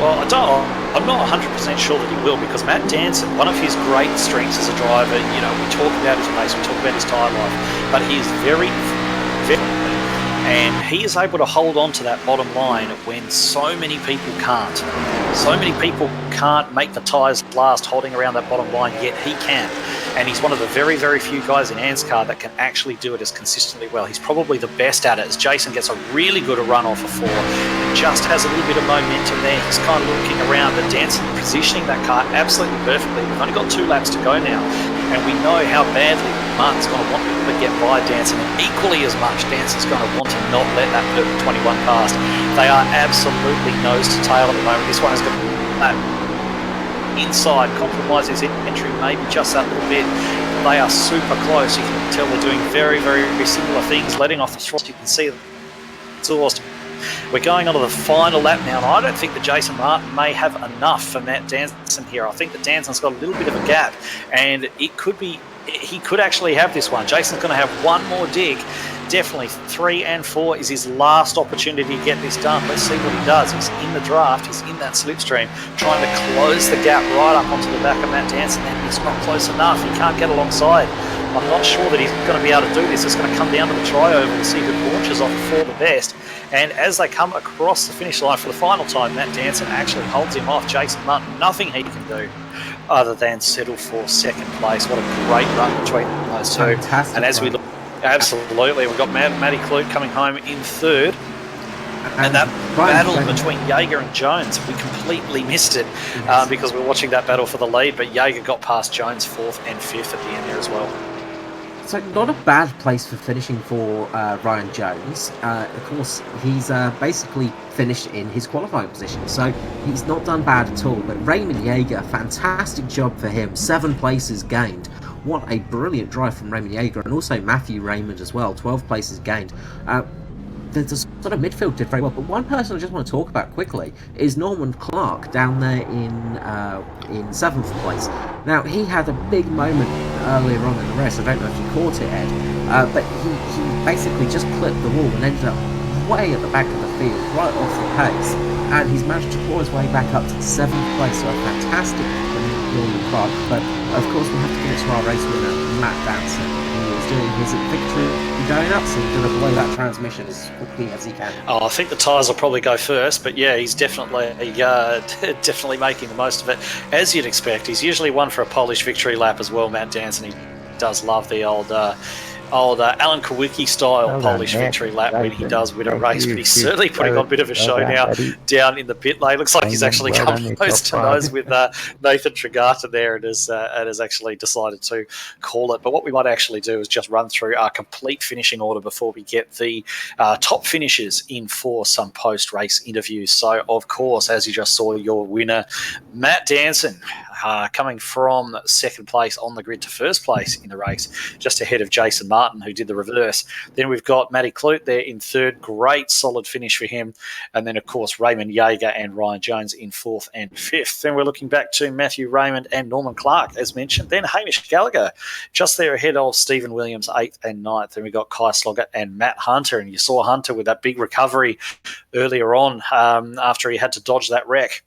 Well, I'm not 100% sure that he will, because Matt Danson, one of his great strengths as a driver, we talk about his pace, we talk about his tyre life, but he is very, very, and he is able to hold on to that bottom line when so many people can't. So many people can't make the tyres last holding around that bottom line, yet he can. And he's one of the very, very few guys in NASCAR that can actually do it as consistently well. He's probably the best at it, as Jason gets a really good run off of 4 and just has a little bit of momentum there. He's kind of looking around, but Danson positioning that car absolutely perfectly. We've only got 2 laps to go now, and we know how badly Martin's going to want to get by Danson, and equally as much Danson's going to want to not let that perfect 21 pass. They are absolutely nose to tail at the moment. This one is going to be inside, compromise his entry maybe just that little bit. They are super close. You can tell they're doing very, very similar things, letting off the throttle. You can see the exhaust. We're going on to the final lap now, and I don't think that Jason Martin may have enough for Matt Danson here. I think that Danson's got a little bit of a gap, and he could actually have this one. Jason's going to have one more dig. Definitely 3 and 4 is his last opportunity to get this done. Let's see what he does. He's in the draft, he's in that slipstream, trying to close the gap right up onto the back of Matt Danson, and it's not close enough. He can't get alongside. I'm not sure that he's going to be able to do this. It's going to come down to the tri-oval to see who launches off for the best. And as they come across the finish line for the final time, Matt Danson actually holds him off. Jason Martin, nothing he can do other than settle for second place. What a great run between those two. Fantastic and as we look, absolutely, we've got Matty Klute coming home in third. And that battle between Jaeger and Jones, we completely missed it because we're watching that battle for the lead, but Jaeger got past Jones 4th and 5th at the end there as well. So not a bad place for finishing for Ryan Jones. Of course, he's basically finished in his qualifying position, so he's not done bad at all. But Raymond Jaeger, fantastic job for him. 7 places gained. What a brilliant drive from Raymond Jaeger, and also Matthew Raymond as well. 12 places gained. The sort of midfield did very well, but one person I just want to talk about quickly is Norman Clark down there in 7th place. Now, he had a big moment earlier on in the race. I don't know if you caught it, Ed, but he basically just clipped the wall and ended up way at the back of the field, right off the pace, and he's managed to claw his way back up to 7th place, so a fantastic Norman Clark. But of course we have to give it to our race winner, Matt Danson, who is doing his victory donuts and going to blow that transmission as quickly as he can. Oh, I think the tyres will probably go first, but yeah, he's definitely making the most of it, as you'd expect. He's usually one for a Polish victory lap as well, Matt Danson. He does love the old Alan Kawicki style Polish victory lap when he does win a race, but he's certainly putting on a bit of a show now down in the pit lane. Looks like he's actually come nose to nose with Nathan Tregarten there and has actually decided to call it. But what we might actually do is just run through our complete finishing order before we get the top finishers in for some post-race interviews. So, of course, as you just saw, your winner, Matt Danson, coming from 2nd place on the grid to 1st place in the race, just ahead of Jason Martin, who did the reverse. Then we've got Matty Clute there in 3rd. Great, solid finish for him. And then, of course, Raymond Jaeger and Ryan Jones in 4th and 5th. Then we're looking back to Matthew Raymond and Norman Clark, as mentioned. Then Hamish Gallagher, just there ahead of Stephen Williams, 8th and 9th. Then we've got Kai Sloggett and Matt Hunter. And you saw Hunter with that big recovery earlier on after he had to dodge that wreck.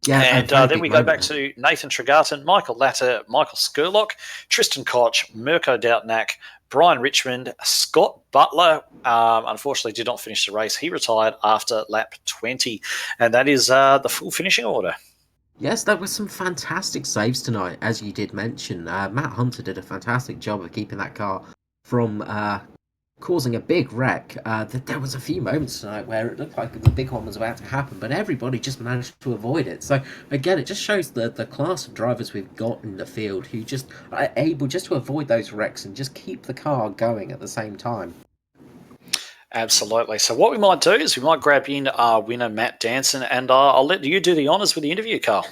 Yeah, and then we go back to Nathan Tregarten, Michael Latter, Michael Scurlock, Tristan Koch, Mirko Dautanac, Brian Richmond, Scott Butler, unfortunately did not finish the race. He retired after lap 20. And that is the full finishing order. Yes, there were some fantastic saves tonight, as you did mention. Matt Hunter did a fantastic job of keeping that car from causing a big wreck. There was a few moments tonight where it looked like the big one was about to happen, but everybody just managed to avoid it. So again, it just shows the class of drivers we've got in the field who just are able just to avoid those wrecks and just keep the car going at the same time. Absolutely. So what we might do is we might grab in our winner, Matt Danson, and I'll let you do the honours with the interview, Carl.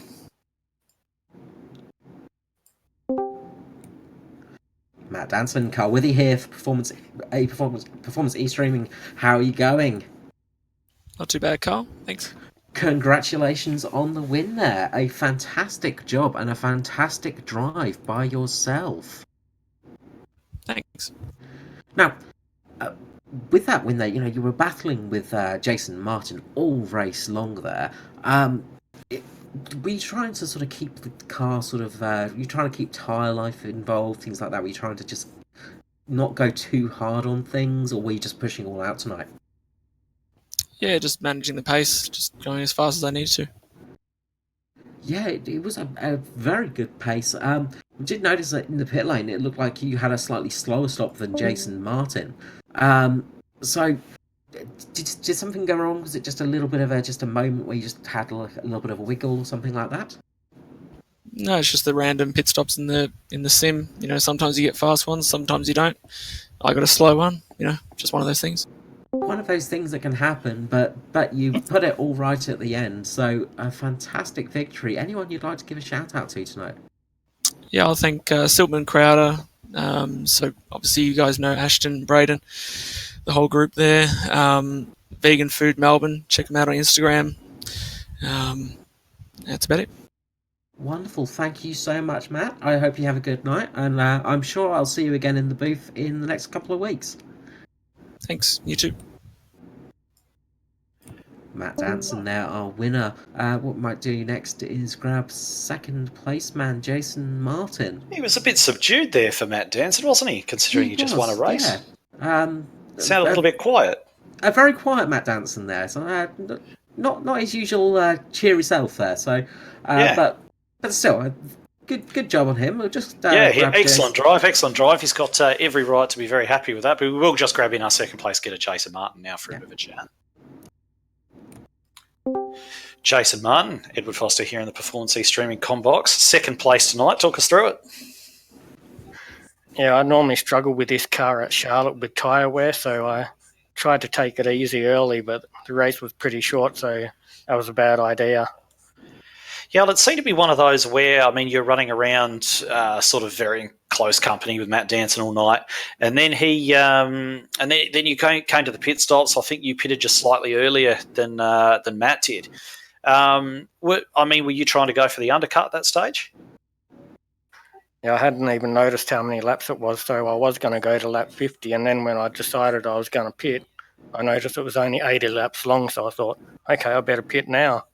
Matt Danson, Carl Withy here for Performance E-Streaming. How are you going? Not too bad, Carl. Thanks. Congratulations on the win there. A fantastic job and a fantastic drive by yourself. Thanks. Now, with that win there, you were battling with Jason Martin all race long there. Were you trying to sort of keep the car you trying to keep tyre life involved, things like that? Were you trying to just not go too hard on things, or were you just pushing all out tonight? Yeah, just managing the pace, just going as fast as I needed to. Yeah, it was a very good pace. I did notice that in the pit lane, it looked like you had a slightly slower stop than Jason Martin. So did something go wrong? Was it just a little bit of a moment where you just had a little bit of a wiggle or something like that? No, it's just the random pit stops in the sim. Sometimes you get fast ones, sometimes you don't. I got a slow one. Just one of those things. One of those things that can happen, but you put it all right at the end. So a fantastic victory. Anyone you'd like to give a shout out to tonight? Yeah, I'll thank Siltman Crowder. So obviously you guys know Ashton, Braden, the whole group there. Vegan Food Melbourne, check them out on Instagram. That's about it. Wonderful. Thank you so much, Matt. I hope you have a good night, and I'm sure I'll see you again in the booth in the next couple of weeks. Thanks. You too. Matt Danson there, our winner. What we might do next is grab 2nd place man Jason Martin. He was a bit subdued there for Matt Danson, wasn't he? Considering he just won a race. Yeah. Sounded a little bit quiet. A very quiet Matt Danson there. So not his usual cheery self there. So, but still, good job on him. We'll just excellent drive. He's got every right to be very happy with that. But we will just grab in our 2nd place getter, Jason Martin, now for a bit of a chat. Jason Martin, Edward Foster here in the Performance E-Streaming Combox. 2nd place tonight. Talk us through it. Yeah, I normally struggle with this car at Charlotte with tyre wear, so I tried to take it easy early, but the race was pretty short, so that was a bad idea. Yeah, well, it seemed to be one of those where, you're running around sort of very close company with Matt Danson all night, and then then you came to the pit stops. I think you pitted just slightly earlier than Matt did. Were you trying to go for the undercut at that stage? Yeah, I hadn't even noticed how many laps it was, so I was going to go to lap 50, and then when I decided I was going to pit, I noticed it was only 80 laps long, so I thought, okay, I better pit now.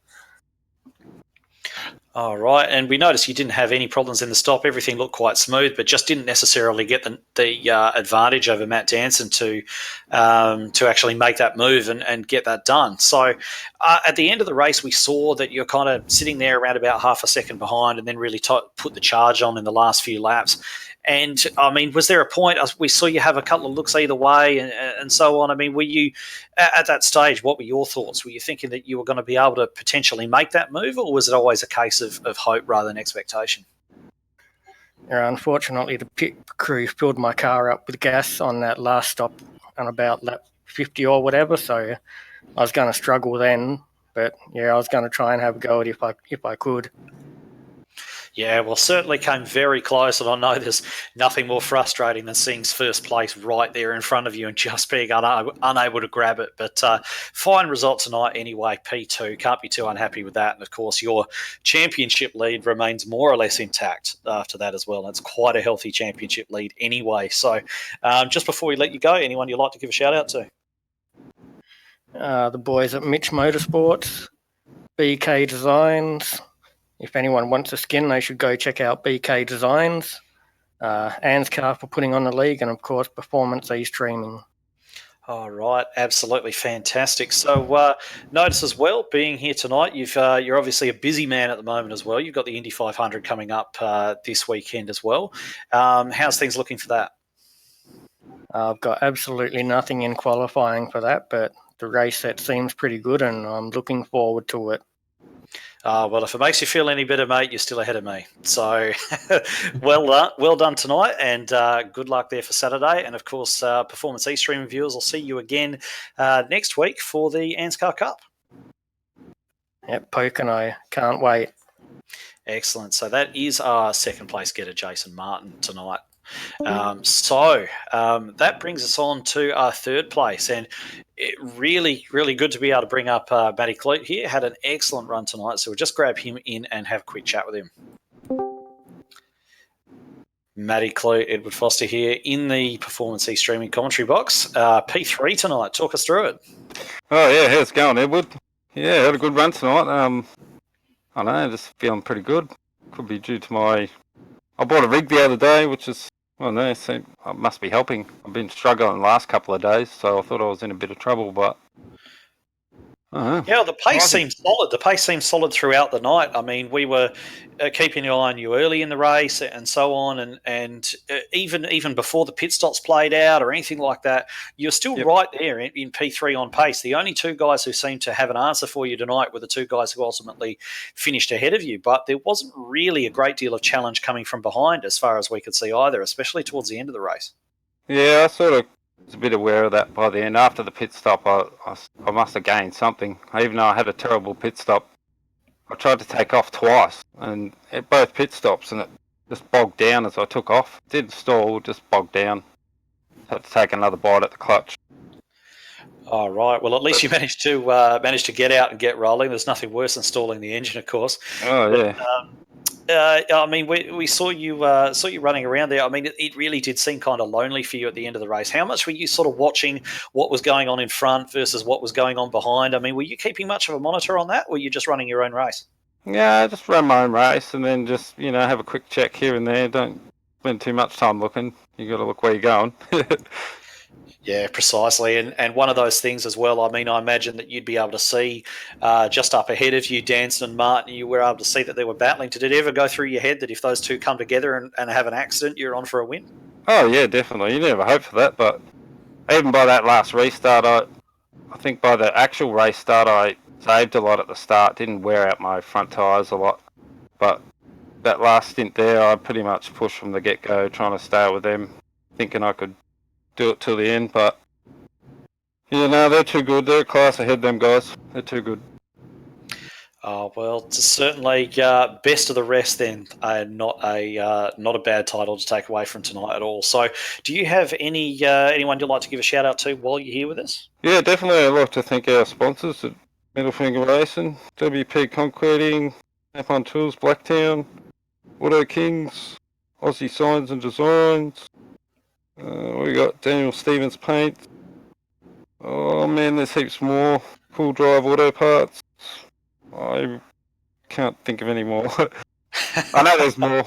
All right, and we noticed you didn't have any problems in the stop. Everything looked quite smooth, but just didn't necessarily get the advantage over Matt Danson to actually make that move and get that done. So at the end of the race, we saw that you're kind of sitting there around about half a second behind and then really put the charge on in the last few laps. And, I mean, was there a point, we saw you have a couple of looks either way and so on. I mean, were you, at that stage, what were your thoughts? Were you thinking that you were going to be able to potentially make that move, or was it always a case of hope rather than expectation? Yeah, unfortunately, the pit crew filled my car up with gas on that last stop on about lap 50 or whatever, so I was going to struggle then. But, yeah, I was going to try and have a go at it if I could. Yeah, well, certainly came very close, and I know there's nothing more frustrating than seeing first place right there in front of you and just being unable to grab it. But fine result tonight anyway, P2. Can't be too unhappy with that. And, of course, your championship lead remains more or less intact after that as well. That's quite a healthy championship lead anyway. So just before we let you go, anyone you'd like to give a shout-out to? The boys at Mitch Motorsports, BK Designs. If anyone wants a skin, they should go check out BK Designs, ANZCAR for putting on the league, and, of course, Performance E-Streaming. All right, absolutely fantastic. So notice as well, being here tonight, you're obviously a busy man at the moment as well. You've got the Indy 500 coming up this weekend as well. How's things looking for that? I've got absolutely nothing in qualifying for that, but the race set seems pretty good, and I'm looking forward to it. Well, if it makes you feel any better, mate, you're still ahead of me. So well done tonight, and good luck there for Saturday. And, of course, Performance E-Stream viewers, I'll see you again next week for the ANZCAR Cup. Yep, Poke and I can't wait. Excellent. So that is our second place getter, Jason Martin, tonight. That brings us on to our third place, and it really, really good to be able to bring up Matty Clute here. Had an excellent run tonight, so we'll just grab him in and have a quick chat with him. Matty Clute, Edward Foster here in the Performance E-Streaming commentary box. P3 tonight. Talk us through it. Oh, yeah, how's it going, Edward? Yeah, had a good run tonight. I don't know, just feeling pretty good. Could be due to I bought a rig the other day, which is, I don't know, it must be helping. I've been struggling the last couple of days, so I thought I was in a bit of trouble, but I don't know. Yeah, the pace seemed solid. The pace seemed solid throughout the night. I mean, we were keeping an eye on you early in the race and so on, and even before the pit stops played out or anything like that, you're still right there in P3 on pace. The only two guys who seemed to have an answer for you tonight were the two guys who ultimately finished ahead of you, but there wasn't really a great deal of challenge coming from behind as far as we could see either, especially towards the end of the race. Yeah, I sort of was a bit aware of that by the end. After the pit stop, I must have gained something. Even though I had a terrible pit stop, I tried to take off twice, and at both pit stops, and it just bogged down as I took off. It didn't stall, just bogged down. Had to take another bite at the clutch. All right. Well, at least you managed to get out and get rolling. There's nothing worse than stalling the engine, of course. Oh, but, yeah. I mean, we saw you running around there. I mean, it really did seem kind of lonely for you at the end of the race. How much were you sort of watching what was going on in front versus what was going on behind? I mean, were you keeping much of a monitor on that, or were you just running your own race? Yeah, I just run my own race and then just, have a quick check here and there. Don't spend too much time looking. You got to look where you're going. Yeah, precisely. And one of those things as well, I mean, I imagine that you'd be able to see just up ahead of you, Danson and Martin, you were able to see that they were battling. Did it ever go through your head that if those two come together and have an accident, you're on for a win? Oh, yeah, definitely. You never hope for that, but even by that last restart, I think by the actual race start, I saved a lot at the start, didn't wear out my front tyres a lot. But that last stint there, I pretty much pushed from the get-go, trying to stay with them, thinking I could do it till the end, but they're too good. They're a class ahead, them guys. They're too good. Oh, well, it's certainly best of the rest then. Not a bad title to take away from tonight at all. So do you have anyone you'd like to give a shout out to while you're here with us? Yeah, definitely. I'd like to thank our sponsors at Middle Finger Racing, WP Concreting, F1 Tools, Blacktown, Auto Kings, Aussie Signs and Designs. We got Daniel Stevens Paint. Oh, man, there's heaps more full drive auto parts. I can't think of any more. I know there's more.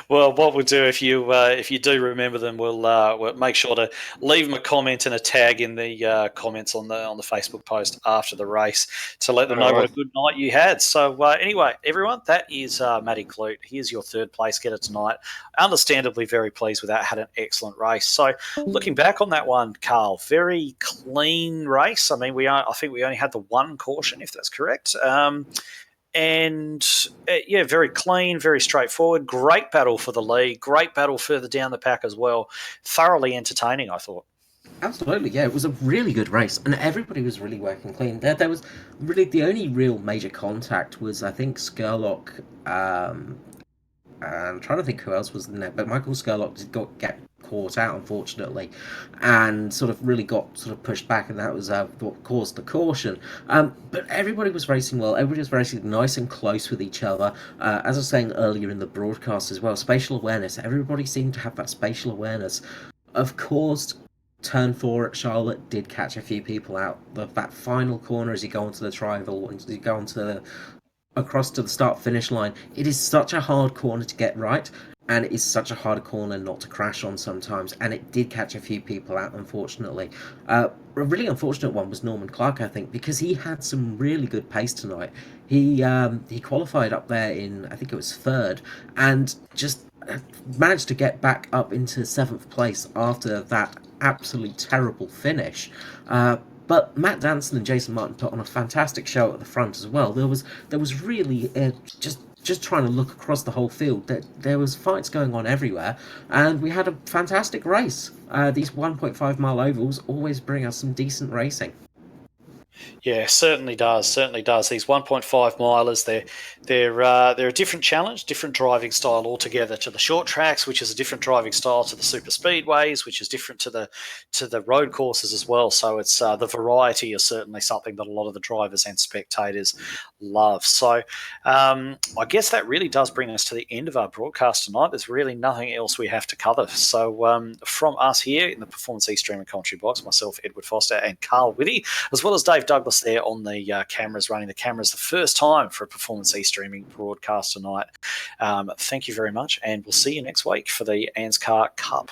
Well, what we'll do if you do remember them, we'll make sure to leave them a comment and a tag in the comments on the Facebook post after the race to let them know what a good night you had. So anyway, everyone, that is Matty Clute. Here's your third place getter tonight. Understandably, very pleased with that. Had an excellent race. So looking back on that one, Carl, very clean race. I mean, I think we only had the one caution, if that's correct. And very clean, very straightforward. Great battle for the lead. Great battle further down the pack as well. Thoroughly entertaining, I thought. Absolutely, yeah. It was a really good race, and everybody was really working clean. There was really the only real major contact was, I think, Scurlock. I'm trying to think who else was in there, but Michael Scurlock did get caught out, unfortunately, and sort of really got sort of pushed back, and that was what caused the caution. But everybody was racing well. Everybody was racing nice and close with each other. As I was saying earlier in the broadcast as well, spatial awareness. Everybody seemed to have that spatial awareness. Of course, Turn 4 at Charlotte did catch a few people out. That final corner as you go onto the triangle, as you go onto across to the start-finish line, it is such a hard corner to get right, and it is such a hard corner not to crash on sometimes, and it did catch a few people out, unfortunately. A really unfortunate one was Norman Clark, I think, because he had some really good pace tonight. He qualified up there in, I think it was third, and just managed to get back up into 7th place after that absolutely terrible finish. But Matt Danson and Jason Martin put on a fantastic show at the front as well. There was really just trying to look across the whole field. There was fights going on everywhere, and we had a fantastic race. These 1.5 mile ovals always bring us some decent racing. Yeah, certainly does. Certainly does. These 1.5 milers, they're a different challenge, different driving style altogether to the short tracks, which is a different driving style to the super speedways, which is different to the road courses as well. So it's the variety is certainly something that a lot of the drivers and spectators love. So I guess that really does bring us to the end of our broadcast tonight. There's really nothing else we have to cover. So from us here in the Performance East Stream and Commentary Box, myself, Edward Foster, and Carl Whitty, as well as Dave Douglas there on the cameras, running the cameras the first time for a Performance East streaming broadcast tonight. Thank you very much, and we'll see you next week for the ANZCAR Cup.